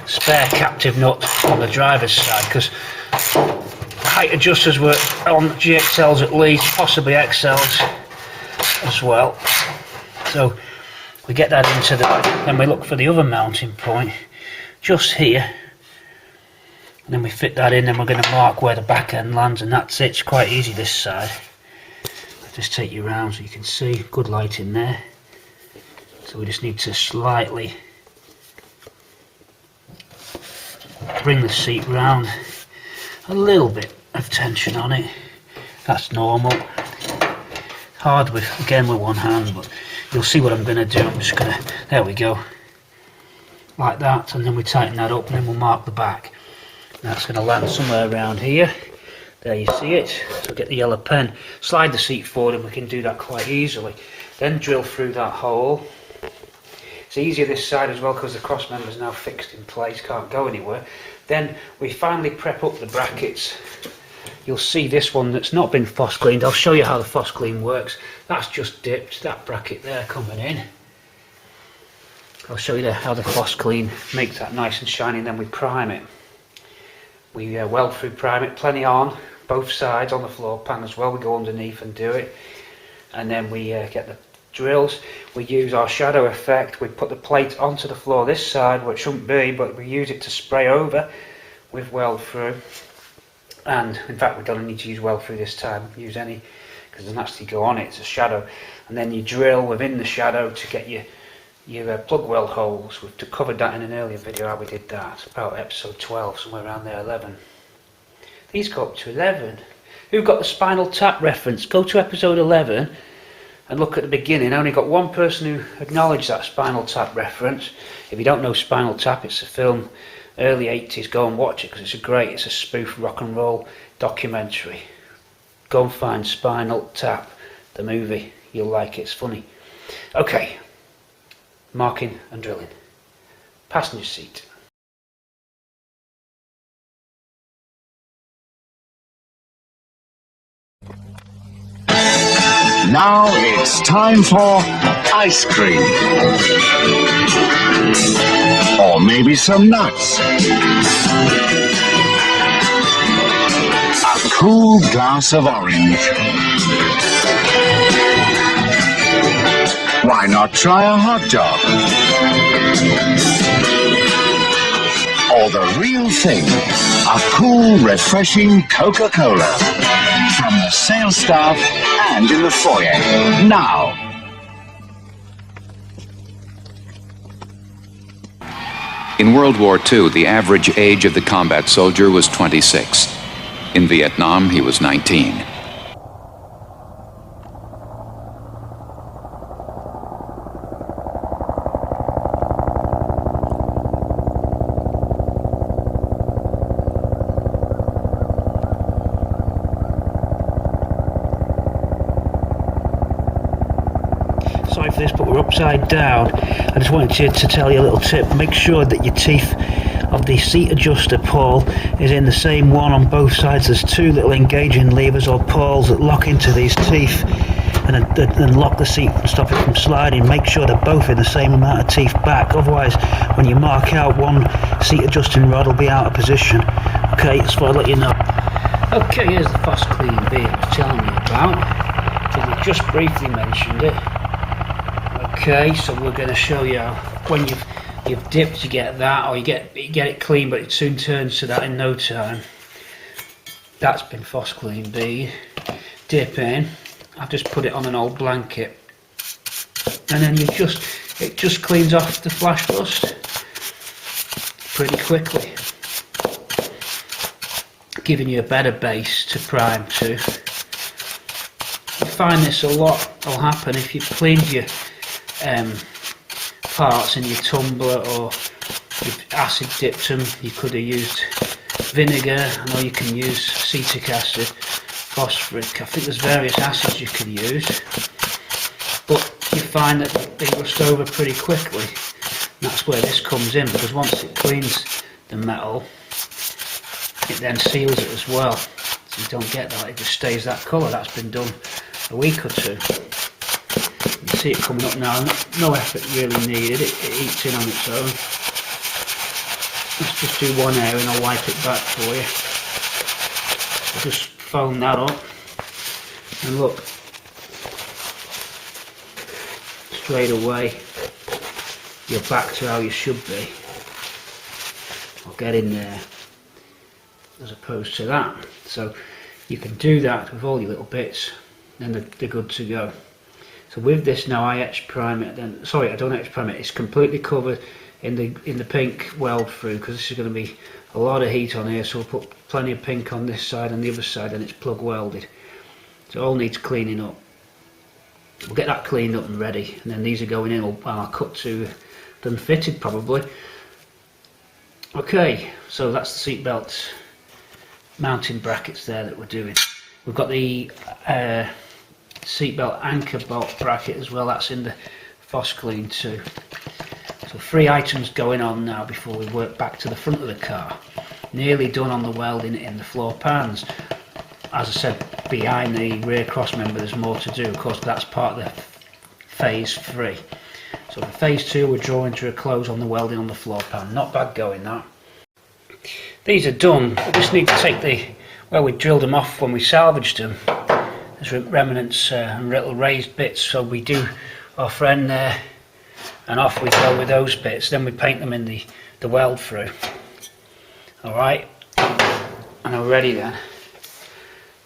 spare captive nut on the driver's side, because the height adjusters were on GXLs at least, possibly XLs as well. So we get that into the, then we look for the other mounting point just here, and then we fit that in. Then we're going to mark where the back end lands, and that's it. It's quite easy this side. I'll just take you around so you can see. Good light in there. So we just need to slightly bring the seat round, a little bit of tension on it, that's normal. Hard with one hand, but you'll see what I'm going to do. I'm just going to, there we go, like that, and then we tighten that up, and then we'll mark the back. That's going to land somewhere around here. There you see it. So get the yellow pen, slide the seat forward, and we can do that quite easily. Then drill through that hole. It's easier this side as well because the cross member is now fixed in place, can't go anywhere. Then we finally prep up the brackets. You'll see this one that's not been Fos cleaned. I'll show you how the Fos clean works. That's just dipped, that bracket there coming in. I'll show you how the Fos clean makes that nice and shiny, and then we prime it. We weld through prime it, plenty on both sides on the floor pan as well. We go underneath and do it, and then we get the drills. We use our shadow effect. We put the plate onto the floor this side where it shouldn't be, but we use it to spray over with weld through. And in fact we don't need to use weld through this time, use any, because it doesn't actually go on it, it's a shadow. And then you drill within the shadow to get your plug weld holes. We've covered that in an earlier video how we did that, about episode 12, somewhere around there, 11. These go up to 11. Who got the Spinal Tap reference? Go to episode 11 and look at the beginning. I only got one person who acknowledged that Spinal Tap reference. If you don't know Spinal Tap, it's a film, early 80s. Go and watch it because it's a spoof rock and roll documentary. Go and find Spinal Tap, the movie. You'll like it, it's funny. Okay, marking and drilling. Passenger seat. Now it's time for ice cream. Or maybe some nuts. A cool glass of orange. Why not try a hot dog? Or the real thing, a cool, refreshing Coca-Cola. From the sales staff and in the foyer. Now. In World War II, the average age of the combat soldier was 26. In Vietnam, he was 19. Sorry for this, but we're upside down. I just wanted to tell you a little tip. Make sure that your teeth of the seat adjuster pawl is in the same one on both sides. There's two little engaging levers or pawls that lock into these teeth and lock the seat and stop it from sliding. Make sure they're both in the same amount of teeth back, otherwise when you mark out, one seat adjusting rod will be out of position. Okay, that's what I'll let you know. Okay, here's the Foss Clean bit I was telling you about. So we just briefly mentioned it. Okay, so we're going to show you how, when you've dipped, you get that, or you get it clean, but it soon turns to that in no time. That's been Foss Clean B. Dip in. I've just put it on an old blanket, and then it just cleans off the flash rust pretty quickly, giving you a better base to prime to. You find this a lot will happen if you've cleaned your parts in your tumbler, or you've acid dipped them. You could have used vinegar. I know you can use acetic acid, phosphoric. I think there's various acids you can use, but you find that they rust over pretty quickly. And that's where this comes in, because once it cleans the metal, it then seals it as well, so you don't get that. It just stays that colour. That's been done a week or two. You see it coming up now. No effort really needed. It eats in on its own. Let's just do one area and I'll wipe it back for you. So just foam that up, and look, straight away you're back to how you should be, or get in there, as opposed to that. So you can do that with all your little bits, then they're good to go. So with this now, I etch prime it. Then sorry, I don't etch prime it. It's completely covered in the pink weld through, because this is going to be a lot of heat on here. So we'll put plenty of pink on this side and the other side, and it's plug welded. So it all needs cleaning up. We'll get that cleaned up and ready, and then these are going in. Well, I'll cut to done fitted probably. Okay, so that's the seat belt mounting brackets there that we're doing. We've got the seatbelt anchor bolt bracket as well. That's in the Foss Clean too. So 3 items going on now before we work back to the front of the car. Nearly done on the welding in the floor pans. As I said, behind the rear cross member there's more to do. Of course, that's part of the phase 3. So for phase 2 we're drawing to a close on the welding on the floor pan. Not bad going, that. These are done. We just need to take where we drilled them off when we salvaged them. There's remnants and little raised bits, so we do our friend there, and off we go with those bits. Then we paint them in the weld through. Alright, and we're ready then.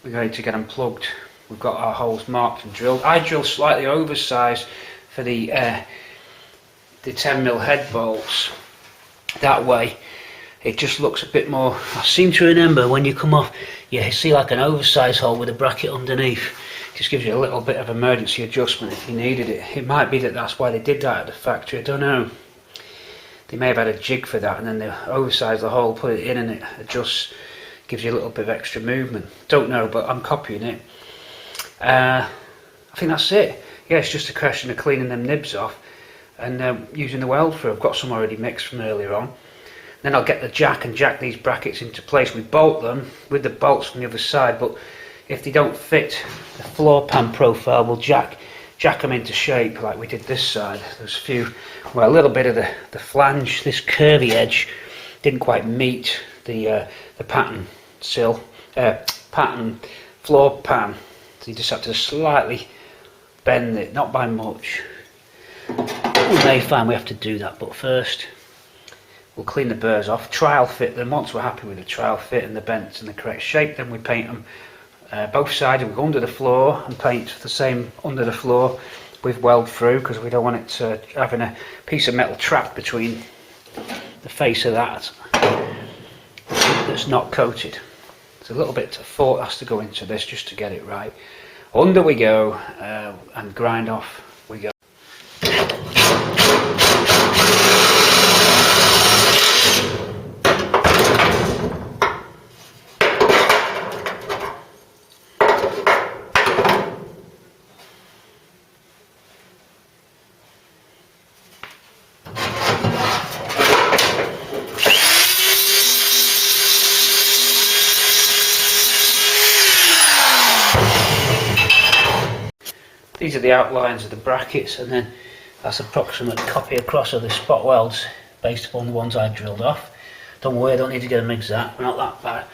We're ready to get them plugged. We've got our holes marked and drilled. I drilled slightly oversized for the 10mm head bolts. That way it just looks a bit more. I seem to remember when you come off, you see like an oversized hole with a bracket underneath. It just gives you a little bit of emergency adjustment if you needed it. It might be that that's why they did that at the factory, I don't know. They may have had a jig for that, and then they oversize the hole, put it in, and it adjusts, gives you a little bit of extra movement. Don't know, but I'm copying it. I think that's it. Yeah, it's just a question of cleaning them nibs off and using the weld through. I've got some already mixed from earlier on. Then I'll get the jack and jack these brackets into place. We bolt them with the bolts from the other side, but if they don't fit the floor pan profile, we'll jack them into shape like we did this side. There's a few, well, a little bit of the flange, this curvy edge didn't quite meet the pattern pattern floor pan, so you just have to slightly bend it, not by much. We may find we have to do that, but first we'll clean the burrs off, trial fit them. Once we're happy with the trial fit and the bents in the correct shape, then we paint them both sides. We go under the floor and paint the same under the floor with weld through, because we don't want it having a piece of metal trapped between the face of that that's not coated. It's a little bit of thought has to go into this just to get it right. Under we go, and grind off we go. These are the outlines of the brackets, and then that's approximate copy across of the spot welds based upon the ones I drilled off. Don't worry, I don't need to get them exact, we're not that bad.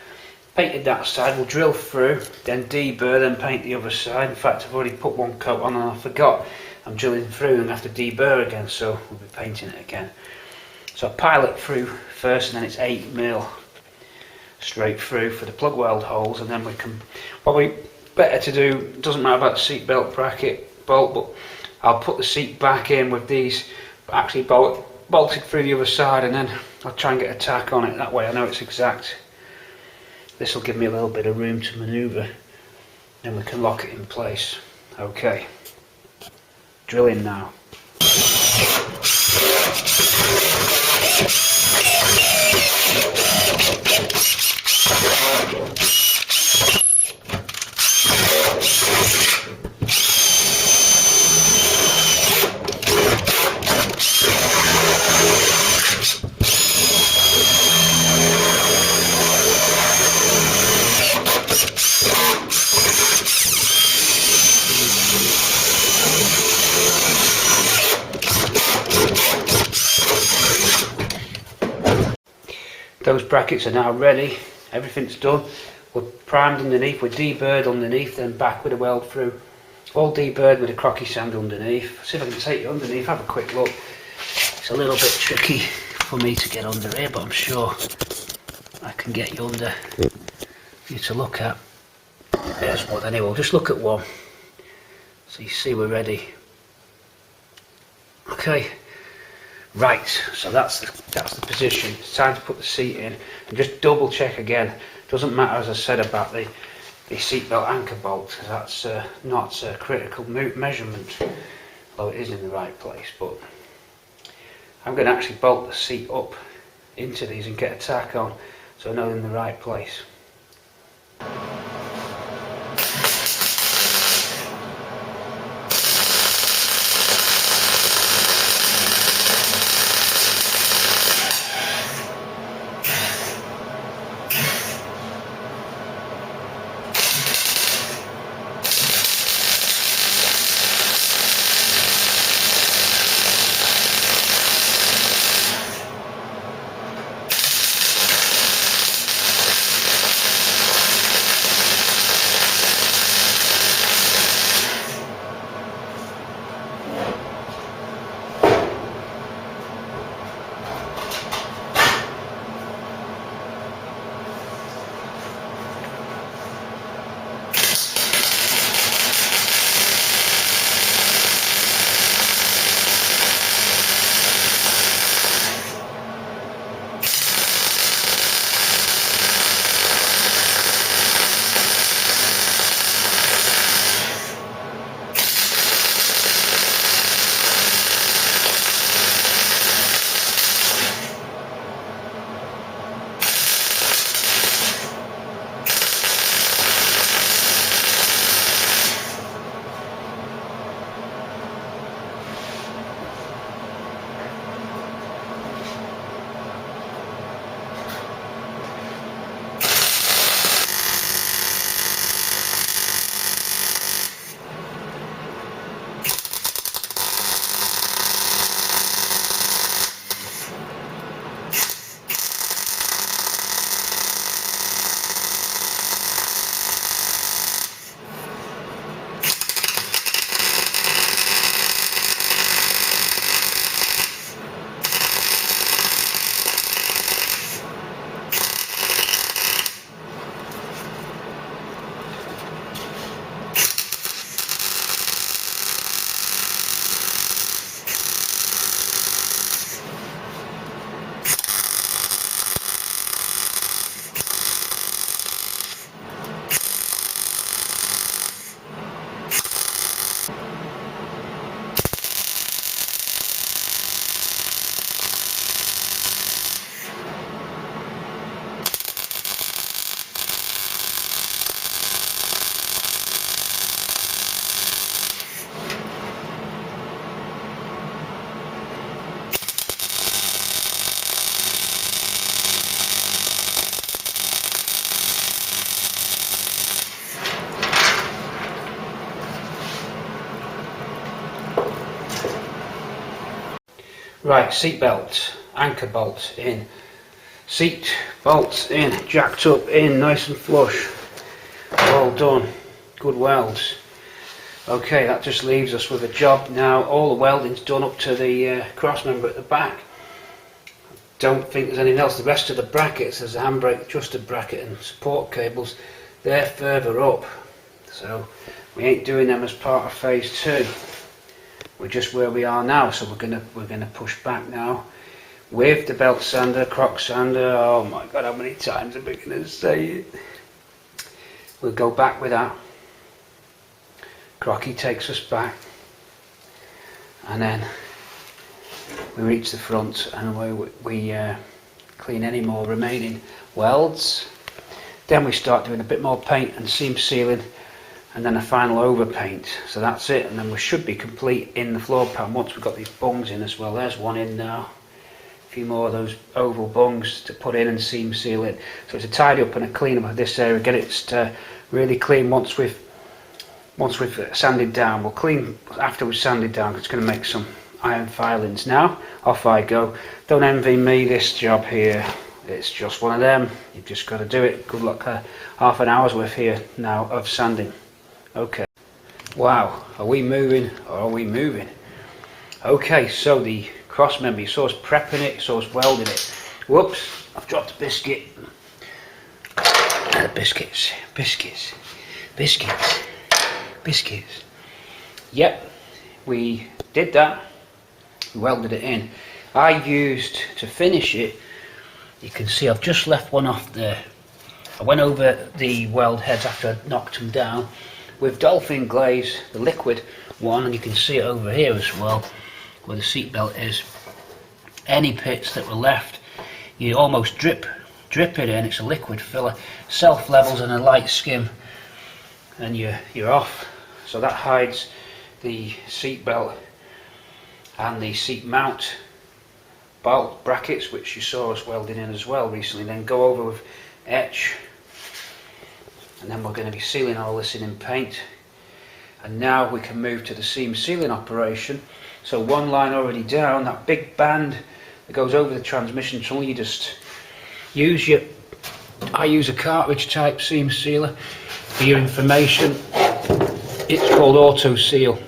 Painted that side, we'll drill through, then deburr, then paint the other side. In fact, I've already put one coat on and I forgot. I'm drilling through and have to deburr again, so we'll be painting it again. So I pile it through first, and then it's 8mm straight through for the plug weld holes, and then we can probably better to do, doesn't matter about the seat belt bracket bolt, but I'll put the seat back in with these actually bolted through the other side, and then I'll try and get a tack on it, that way I know it's exact. This will give me a little bit of room to manoeuvre, then we can lock it in place. Okay, drilling now. Those brackets are now ready, everything's done. We're primed underneath, we're deburred underneath, then back with a weld through. All deburred with a crocky sand underneath. See if I can take you underneath, have a quick look. It's a little bit tricky for me to get under here, but I'm sure I can get you under for you to look at. There's one anyway, we'll just look at one. So you see we're ready. Okay. Right, so that's the position. It's time to put the seat in and just double check again. Doesn't matter, as I said, about the seatbelt anchor bolt, that's not a critical measurement, although it is in the right place. But I'm going to actually bolt the seat up into these and get a tack on so I know they're in the right place. Right, seat belts, anchor bolts in, seat bolts in, jacked up in, nice and flush, all done, good welds. Okay, that just leaves us with a job now. All the welding's done up to the crossmember at the back. Don't think there's anything else. The rest of the brackets, there's a handbrake adjusted bracket and support cables, they're further up, so we ain't doing them as part of phase 2. We're just where we are now, so we're gonna push back now with the belt sander, croc sander. Oh my god, how many times am I gonna say it? We'll go back with that. Crocky takes us back, and then we reach the front and we clean any more remaining welds. Then we start doing a bit more paint and seam sealing, and then a final overpaint. So that's it, and then we should be complete in the floor pan once we've got these bungs in as well. There's one in now. A few more of those oval bungs to put in and seam seal it. So it's a tidy up and a clean up of this area, get it really clean once we've sanded down. We'll clean after we've sanded down, because it's going to make some iron filings. Now off I go. Don't envy me this job here, it's just one of them, you've just got to do it. Good luck. Half an hour's worth here now of sanding. Okay, wow, are we moving or are we moving? Okay, so the crossmember, you saw us prepping it, you saw us welding it. Whoops, I've dropped a biscuit. Biscuits. Yep, we did that. We welded it in. I used, to finish it, you can see I've just left one off there. I went over the weld heads after I knocked them down with Dolphin Glaze, the liquid one, and you can see it over here as well where the seat belt is. Any pits that were left, you almost drip it in. It's a liquid filler, self levels and a light skim, and you're off. So that hides the seat belt and the seat mount bolt brackets, which you saw us welding in as well recently. Then go over with etch, and then we're going to be sealing all this in paint. And now we can move to the seam sealing operation. So one line already down, that big band that goes over the transmission tunnel, you just use I use a cartridge type seam sealer. For your information, it's called Auto Seal.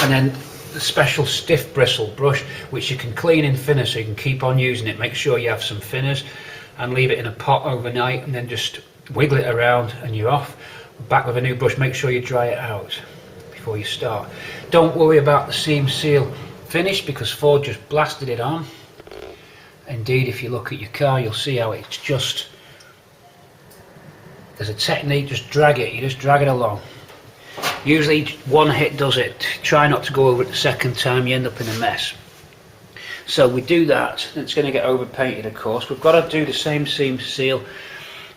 And then the special stiff bristle brush, which you can clean in thinner, so you can keep on using it. Make sure you have some thinners and leave it in a pot overnight, and then just wiggle it around and you're off. Back with a new brush. Make sure you dry it out before you start. Don't worry about the seam seal finish, because Ford just blasted it on. Indeed, if you look at your car, you'll see how it's just, there's a technique, just drag it, you just drag it along. Usually one hit does it. Try not to go over it the second time, you end up in a mess. So we do that, and it's going to get over painted of course. We've got to do the same seam seal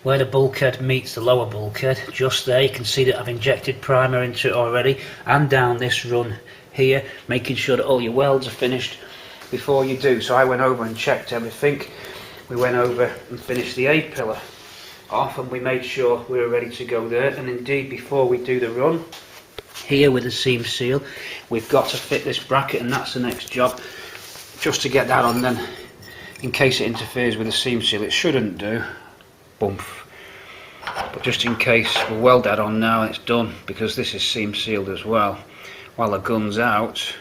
where the bulkhead meets the lower bulkhead, just there. You can see that I've injected primer into it already, and down this run here, making sure that all your welds are finished before you do. So I went over and checked everything. We went over and finished the A pillar off, and we made sure we were ready to go there. And indeed, before we do the run here with the seam seal, we've got to fit this bracket, and that's the next job, just to get that on. Then in case it interferes with the seam seal, it shouldn't do, bump, but just in case, we'll weld that on now and it's done, because this is seam sealed as well while the gun's out.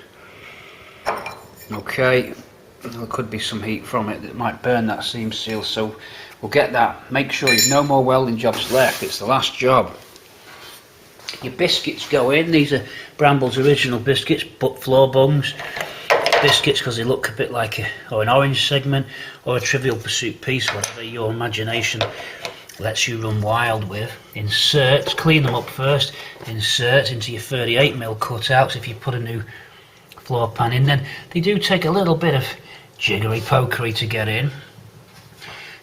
Okay, there could be some heat from it that might burn that seam seal, so we'll get that. Make sure you've no more welding jobs left, it's the last job. Your biscuits go in. These are Bramble's original biscuits, but floor bungs biscuits, because they look a bit like an orange segment or a Trivial Pursuit piece, whatever your imagination lets you run wild with. Insert, clean them up first, insert into your 38mm cutouts if you put a new floor pan in. Then they do take a little bit of jiggery pokery to get in.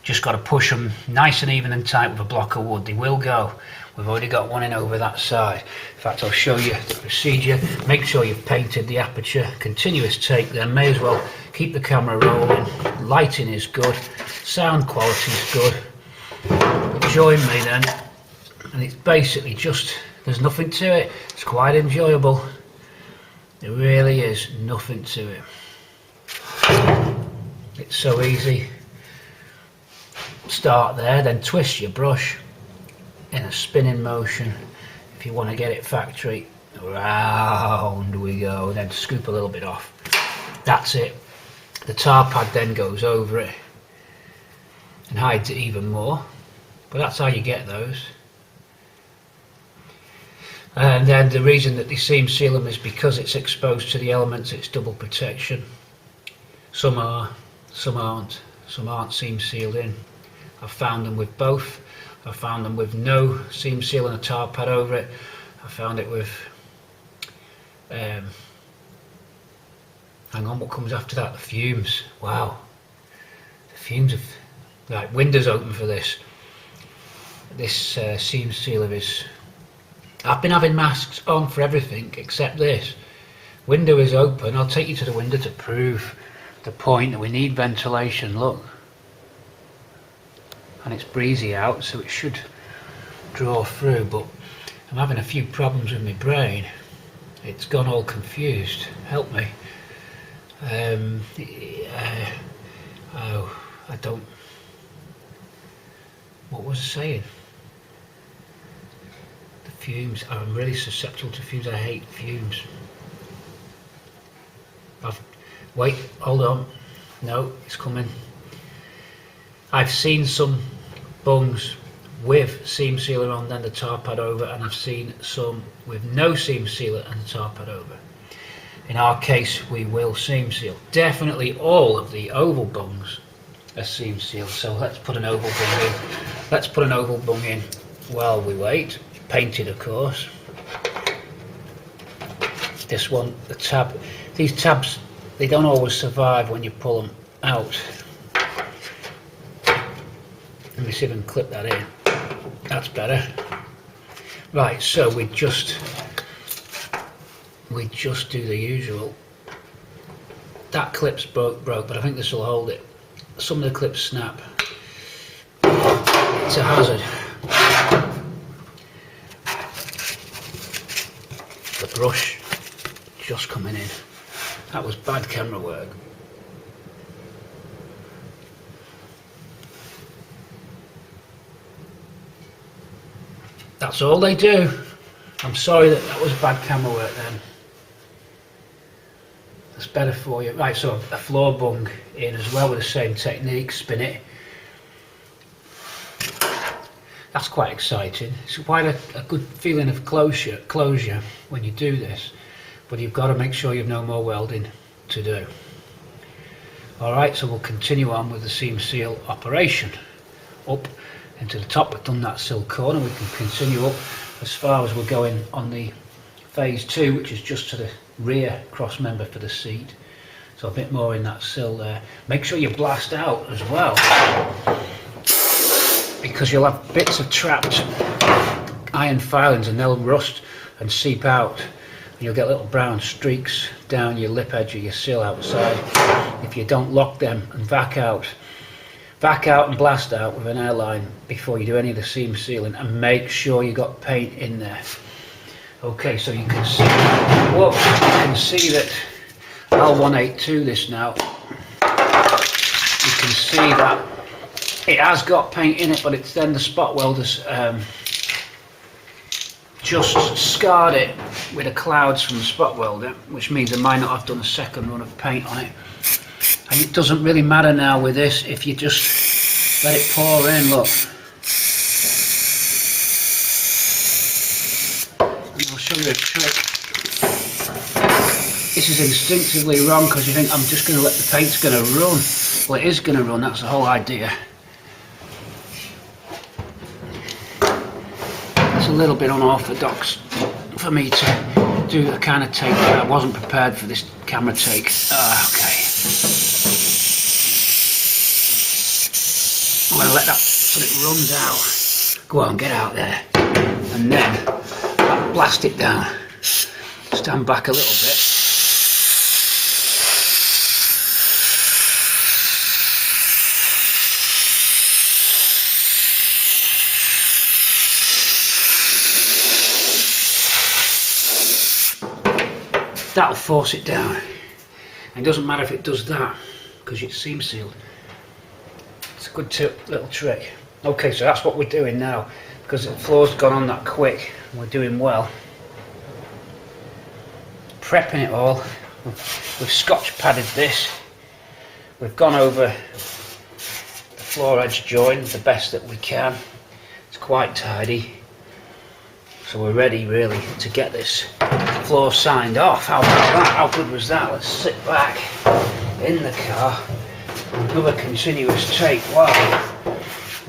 Just got to push them nice and even and tight with a block of wood. They will go. We've already got one in over that side. In fact, I'll show you the procedure. Make sure you've painted the aperture. Continuous take then. May as well keep the camera rolling. Lighting is good. Sound quality is good. Join me then. And it's basically just, there's nothing to it. It's quite enjoyable. There really is nothing to it. It's so easy. Start there, then twist your brush in a spinning motion. If you want to get it factory, round we go, then scoop a little bit off. That's it. The tar pad then goes over it and hides it even more, but that's how you get those. And then the reason that they seam seal them is because it's exposed to the elements, it's double protection. Some are, some aren't seam sealed in. I've found them with both. I've found them with no seam seal and a tar pad over it. I found it with, hang on, what comes after that? The fumes. Wow. The fumes of, right, windows open for this. This seam sealer is, I've been having masks on for everything except this. Window is open. I'll take you to the window to prove the point that we need ventilation. Look. And it's breezy out, so it should draw through, but I'm having a few problems with my brain. It's gone all confused. Help me. Oh, I don't, what was I saying? The fumes. I'm really susceptible to fumes. I hate fumes. Wait, hold on. No, it's coming. I've seen some bungs with seam sealer on, then the tar pad over, and I've seen some with no seam sealer and the tar pad over. In our case, we will seam seal. Definitely all of the oval bungs are seam sealed. So let's put an oval bung in. Let's put an oval bung in while we wait. Painted, of course. This one, the tab. These tabs, they don't always survive when you pull them out. Let me see if I can clip that in. That's better. Right, so we just do the usual. That clip's broke, but I think this will hold it. Some of the clips snap. It's a hazard. The brush just coming in. That was bad camera work. That's all they do. I'm sorry that was bad camera work then. That's better for you. Right, so a floor bung in as well with the same technique, spin it. That's quite exciting. It's quite a good feeling of closure when you do this, but you've got to make sure you've no more welding to do. Alright, so we'll continue on with the seam seal operation. Up into the top, we've done that sill corner, we can continue up as far as we're going on the phase 2, which is just to the rear cross member for the seat. So a bit more in that sill there. Make sure you blast out as well, because you'll have bits of trapped iron filings and they'll rust and seep out, and you'll get little brown streaks down your lip edge of your sill outside if you don't lock them and vac out and blast out with an airline before you do any of the seam sealing, and make sure you got paint in there. Okay, so you can see, whoa, you can see that L182 this now. You can see that it has got paint in it, but it's then the spot welders just scarred it with the clouds from the spot welder, which means I might not have done a second run of paint on it. And it doesn't really matter now with this if you just let it pour in, look. And I'll show you a trick. This is instinctively wrong because you think I'm just going to let the paint's going to run. Well, it is going to run, that's the whole idea. It's a little bit unorthodox for me to do the kind of take that. I wasn't prepared for this camera take. Okay. I'm going to let that so it runs out. Go on, get out there. And then blast it down. Stand back a little bit. That'll force it down. And it doesn't matter if it does that. because it's seam sealed. It's a good little trick. Okay, so that's what we're doing now, because the floor's gone on that quick and we're doing well. Prepping it all. We've scotch padded this. We've gone over the floor edge joint the best that we can. It's quite tidy. So we're ready really to get this floor signed off. How about that? How good was that? Let's sit back in the car. Another continuous take. Wow.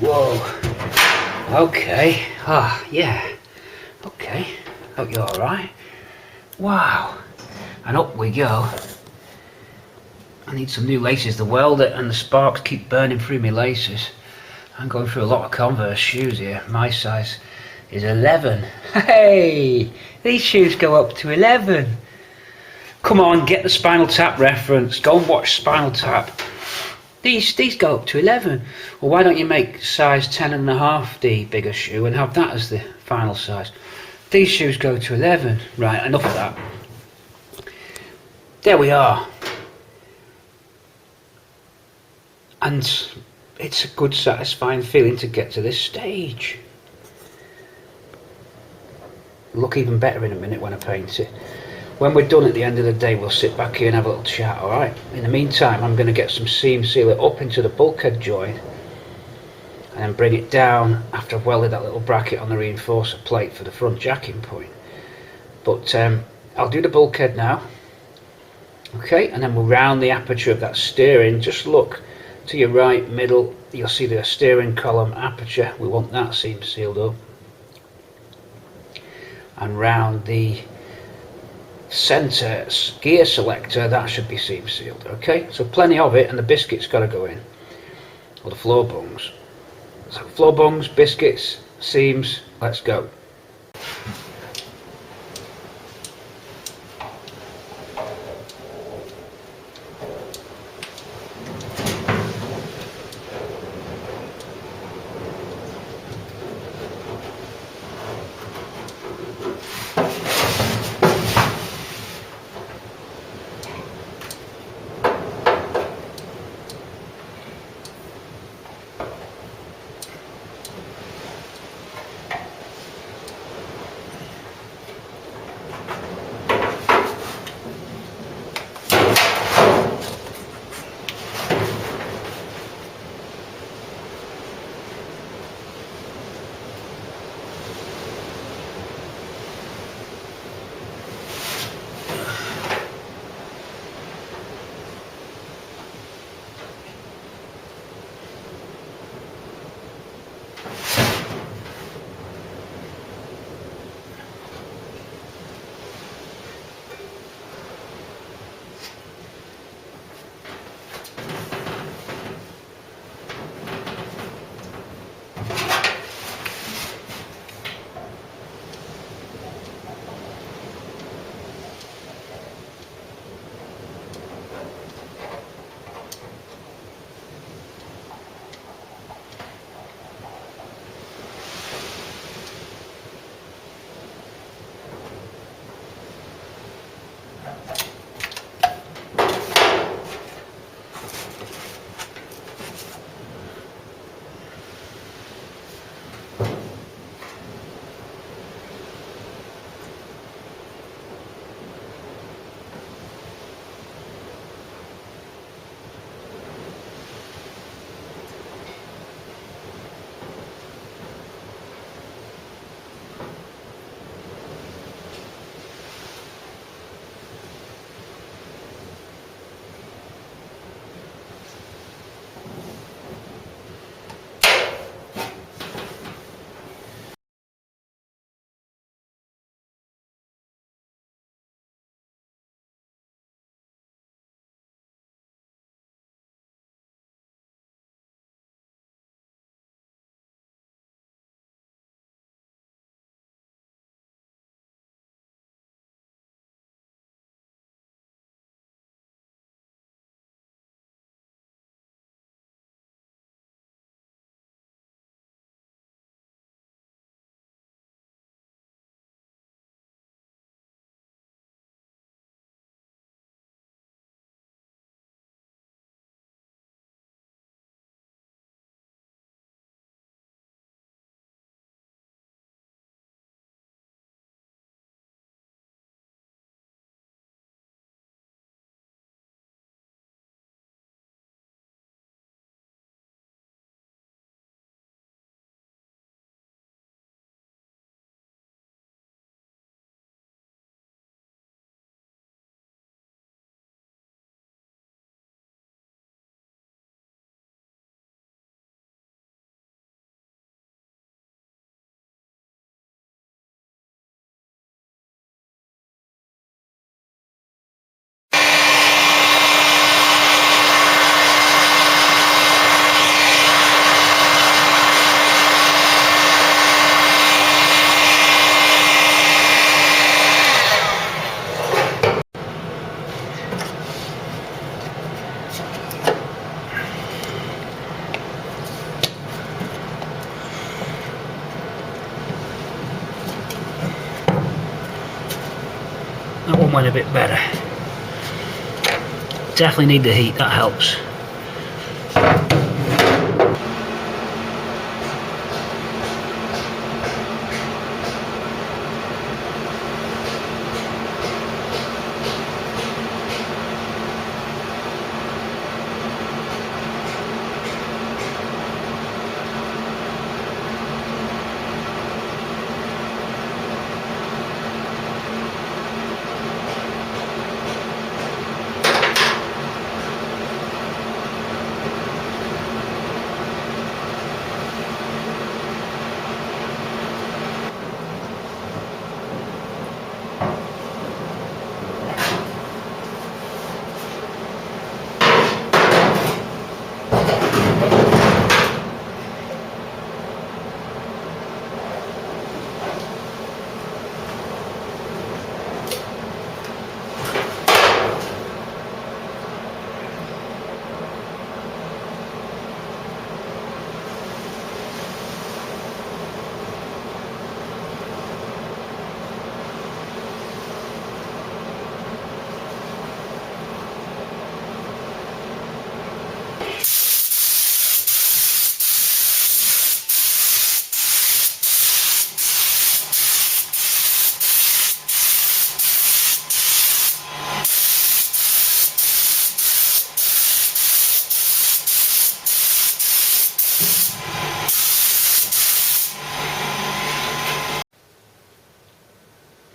Whoa. Okay. Ah, yeah. Okay. Hope you're alright. Wow. And up we go. I need some new laces. The welder and the sparks keep burning through my laces. I'm going through a lot of Converse shoes here. My size is 11. Hey! These shoes go up to 11. Come on, get the Spinal Tap reference. Go and watch Spinal Tap. These go up to 11. Well, why don't you make size 10.5 the bigger shoe and have that as the final size? These shoes go to 11. Right, enough of that. There we are. And it's a good, satisfying feeling to get to this stage. Look even better in a minute when I paint it. When we're done at the end of the day, we'll sit back here and have a little chat, alright? In the meantime, I'm going to get some seam sealer up into the bulkhead joint and then bring it down after I've welded that little bracket on the reinforcer plate for the front jacking point. But I'll do the bulkhead now. Okay, and then we'll round the aperture of that steering. Just look to your right middle, you'll see the steering column aperture. We want that seam sealed up. And round the center gear selector, that should be seam sealed. Okay, so plenty of it, and the biscuit's got to go in, or the floor bungs. So floor bungs, biscuits, seams, let's go. That one went a bit better. Definitely need the heat, that helps.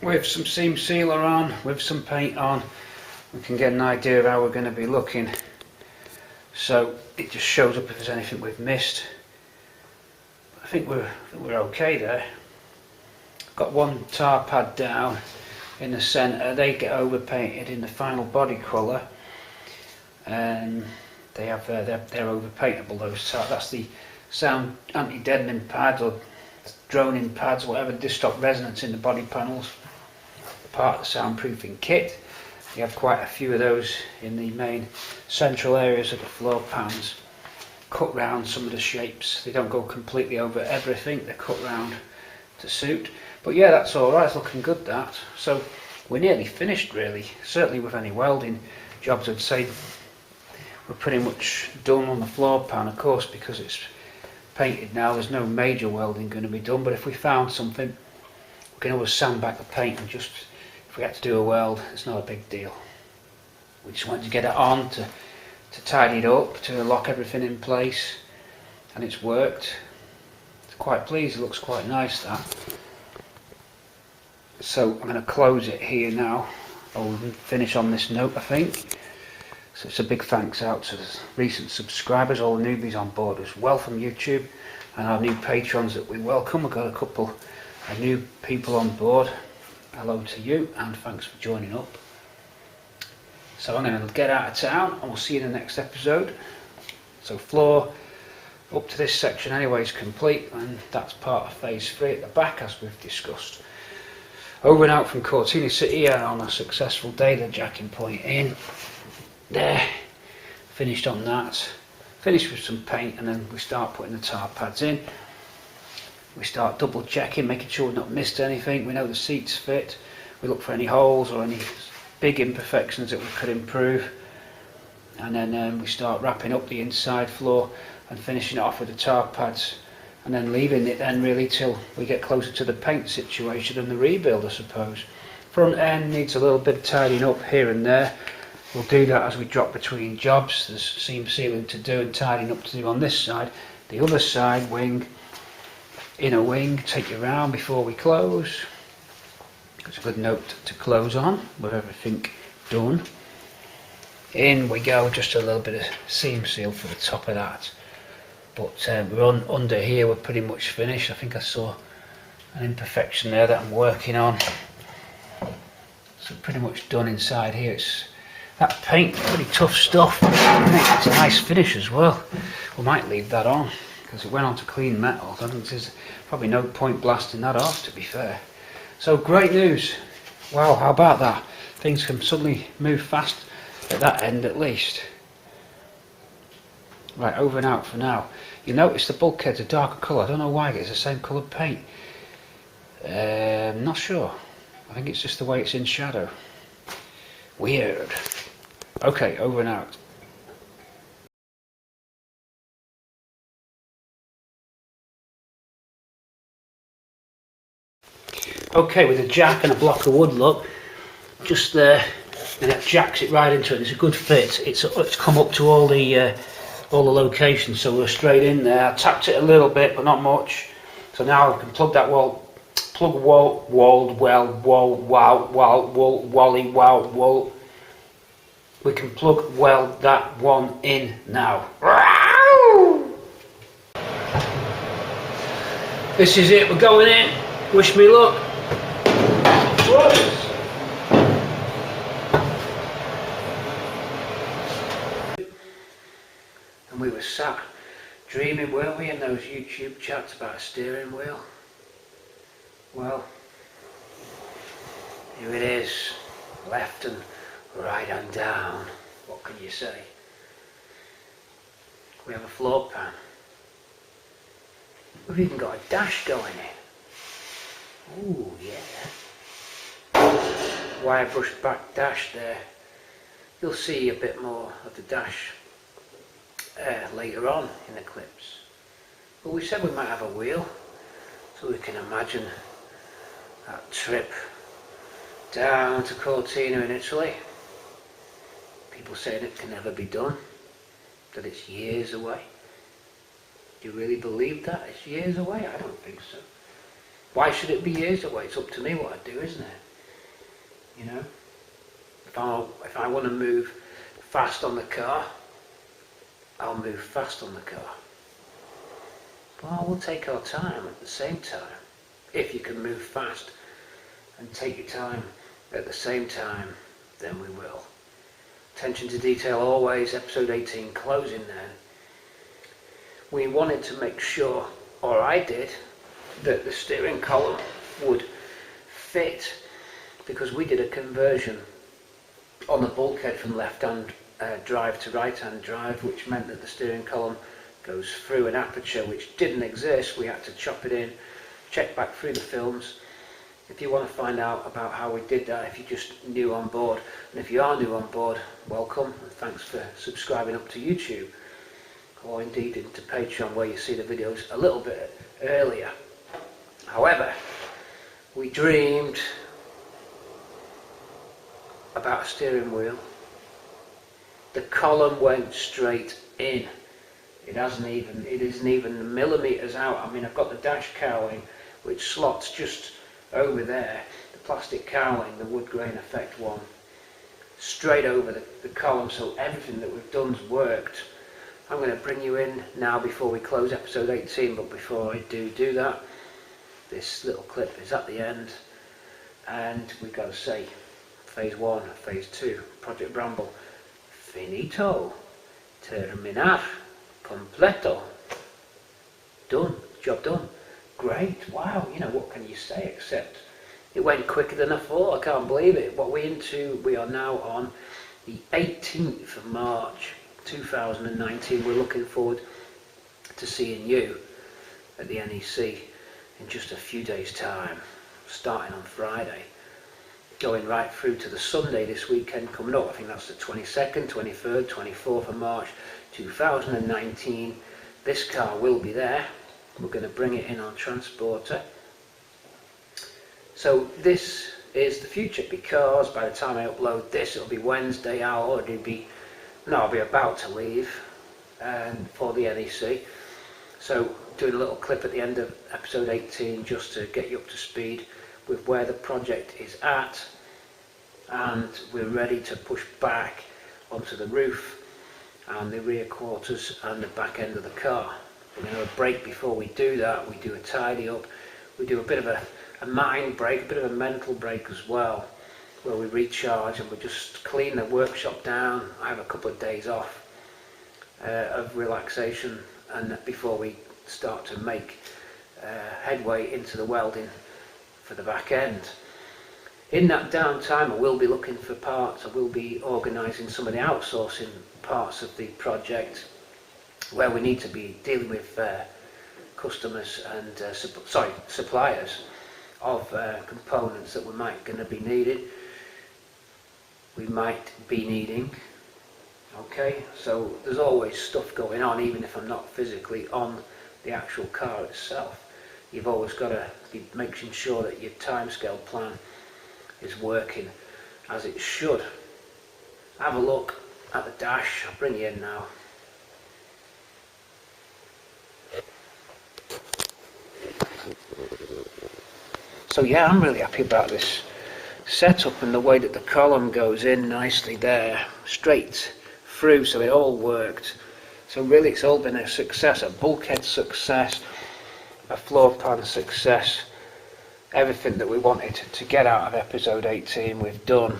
With some seam sealer on, with some paint on, we can get an idea of how we're going to be looking. So it just shows up if there's anything we've missed. I think we're okay there. Got one tar pad down in the centre. They get overpainted in the final body colour, and they have they're overpaintable. Those tar. That's the sound anti-deadening pad or droning pads, whatever. Just stop resonance in the body panels. Part of the soundproofing kit. You have quite a few of those in the main central areas of the floor pans. Cut round some of the shapes. They don't go completely over everything. They're cut round to suit. But yeah, that's all right. It's looking good, that. So we're nearly finished, really. Certainly with any welding jobs, I'd say we're pretty much done on the floor pan. Of course, because it's painted now, there's no major welding going to be done. But if we found something, we can always sand back the paint and just, if we had to do a weld, it's not a big deal. We just wanted to get it on to tidy it up, to lock everything in place, and it's worked. It's quite pleased, it looks quite nice, that. So I'm going to close it here now. I'll finish on this note, I think. So it's a big thanks out to the recent subscribers, all the newbies on board as well from YouTube, and our new patrons that we welcome. We've got a couple of new people on board. Hello to you, and thanks for joining up. So I'm going to get out of town, and we'll see you in the next episode. So floor up to this section anyway is complete, and that's part of phase 3 at the back, as we've discussed. Over and out from Cortina City, and on a successful day, the jacking point in there, finished on that, finished with some paint, and then we start putting the tar pads in. We start double checking, making sure we've not missed anything. We know the seats fit. We look for any holes or any big imperfections that we could improve, and then we start wrapping up the inside floor and finishing it off with the tar pads, and then leaving it then really till we get closer to the paint situation and the rebuild, I suppose. Front end needs a little bit of tidying up here and there. We'll do that as we drop between jobs. There's seam sealing to do and tidying up to do on this side. The other side, wing, inner wing, take you around before we close. It's a good note to close on with everything done. In we go, just a little bit of seam seal for the top of that. But we're on under here, we're pretty much finished. I think I saw an imperfection there that I'm working on. So pretty much done inside here. It's that paint, pretty tough stuff. It's a nice finish as well. We might leave that on because it went on to clean metal. I think there's probably no point blasting that off, to be fair. So great news. Wow, how about that? Things can suddenly move fast at that end at least. Right, over and out for now. You notice the bulkhead's a darker colour. I don't know why, it's the same coloured paint. Not sure. I think it's just the way it's in shadow. Weird. Okay, over and out. Okay, with a jack and a block of wood, look, just there, and it jacks it right into it. It's a good fit. It's come up to all the locations, so we're straight in there. I tapped it a little bit, but not much. So now I can plug that weld, we can plug weld that one in now. This is it, we're going in. Wish me luck. And we were sat dreaming, weren't we, in those YouTube chats about a steering wheel? Well, here it is, left and right and down. What can you say? We have a floor pan. We've even got a dash going in. Ooh, yeah. Wire brush back dash there. You'll see a bit more of the dash later on in the clips. But we said we might have a wheel, so we can imagine that trip down to Cortina in Italy. People saying it can never be done, that it's years away. Do you really believe that it's years away? I don't think so. Why should it be years away? It's up to me what I do, isn't it? You know, if I want to move fast on the car, I'll move fast on the car. But we'll take our time at the same time. If you can move fast and take your time at the same time, then we will. Attention to detail always, episode 18 closing then. We wanted to make sure, or I did, that the steering column would fit, because we did a conversion on the bulkhead from left-hand drive to right-hand drive, which meant that the steering column goes through an aperture which didn't exist. We had to chop it in, check back through the films. If you want to find out about how we did that, if you're just new on board, and if you are new on board, welcome, and thanks for subscribing up to YouTube, or indeed into Patreon, where you see the videos a little bit earlier. However, we dreamed about a steering wheel. The column went straight in. It isn't even millimetres out. I mean, I've got the dash cowling, which slots just over there. The plastic cowling, the wood grain effect one, straight over the column, so everything that we've done's worked. I'm going to bring you in now before we close episode 18, but before I do that, this little clip is at the end, and we've got to say, phase 1, phase 2, Project Bramble, finito, terminar, completo, done, job done, great, wow, you know, what can you say except it went quicker than I thought. I can't believe it. We are now on the 18th of March 2019. We're looking forward to seeing you at the NEC in just a few days time, starting on Friday, going right through to the Sunday this weekend coming up. I think that's the 22nd, 23rd, 24th of March 2019. This car will be there. We're going to bring it in on transporter. So this is the future, because by the time I upload this, it'll be Wednesday. I'll be about to leave for the NEC. So doing a little clip at the end of episode 18 just to get you up to speed with where the project is at, and we're ready to push back onto the roof and the rear quarters and the back end of the car. We're going to have a break before we do that. We do a tidy up, we do a bit of a mind break, a bit of a mental break as well, where we recharge and we just clean the workshop down. I have a couple of days off of relaxation, and before we start to make headway into the welding for the back end. In that downtime, I will be looking for parts. I will be organising some of the outsourcing parts of the project, where we need to be dealing with customers and suppliers of components that we might going to be needed. we might be needing. Okay, so there's always stuff going on, even if I'm not physically on the actual car itself. You've always got to be making sure that your timescale plan is working as it should. Have a look at the dash. I'll bring you in now. So yeah, I'm really happy about this setup and the way that the column goes in nicely there, straight through, so it all worked. So really it's all been a success, a bulkhead success, a floor plan success. Everything that we wanted to get out of episode 18 we've done,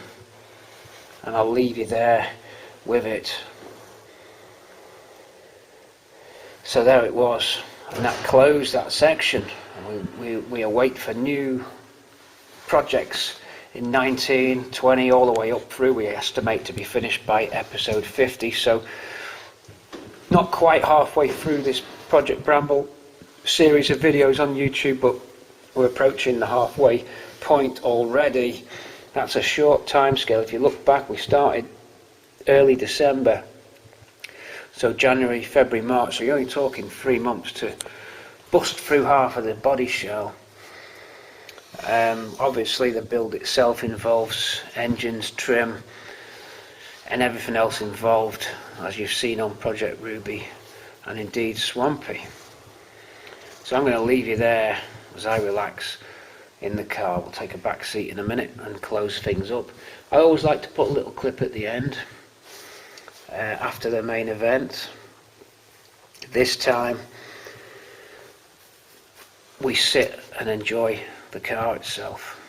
and I'll leave you there with it. So there it was, and that closed that section, and we await for new projects in 19, 20, all the way up through. We estimate to be finished by episode 50, so not quite halfway through this Project Bramble series of videos on YouTube, but we're approaching the halfway point already. That's a short time scale. If you look back, we started early December, so January, February, March, so you're only talking 3 months to bust through half of the body shell. Obviously the build itself involves engines, trim and everything else involved, as you've seen on Project Ruby and indeed Swampy. So I'm going to leave you there as I relax in the car. We'll take a back seat in a minute and close things up. I always like to put a little clip at the end after the main event. This time we sit and enjoy the car itself.